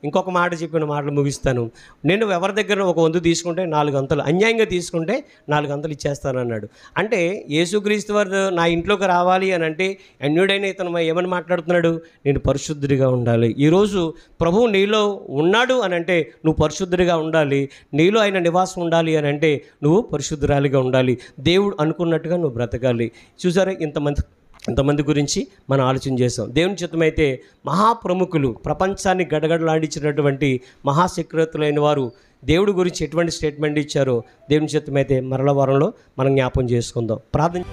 ఇంకొక మాట చెప్పిన మాటలు ముగిస్తాను. నేను ఎవరి దగ్గర ఒక 100 తీసుకుంటే 4 వంతులు, అన్యాయంగా తీసుకుంటే 4 వంతులు ఇచ్చేస్తాను అన్నాడు. అంటే యేసుక్రీస్తు వారు నా ఇంట్లోకి రావాలి అని అంటే అన్యుడైన ఇతను ఏమని మాట్లాడుతున్నాడు? నేను పరిశుద్ధుడిగా ఉండాలి. ఈరోజు ప్రభువు నీలో ఉన్నాడు అని అంటే నువ్వు పరిశుద్ధుడిగా ఉండాలి. నీలో ఆయన నివాసం ఉండాలి అని అంటే నువ్వు పరిశుద్ధురాలిగా ఉండాలి. దేవుడు అనుకున్నట్టుగా నువ్వు బ్రతకాలి. చూసారా, ఇంతమంది గురించి మనం ఆలోచన చేసాం. దేవుని చిత్తమైతే మహాప్రముఖులు, ప్రపంచాన్ని గడగడలాడించినటువంటి మహాశక్రతులైన వారు దేవుడి గురించి ఎటువంటి స్టేట్మెంట్ ఇచ్చారో దేవుని చిత్తమైతే మరల వారంలో మనం జ్ఞాపం చేసుకుందాం. ప్రార్థన.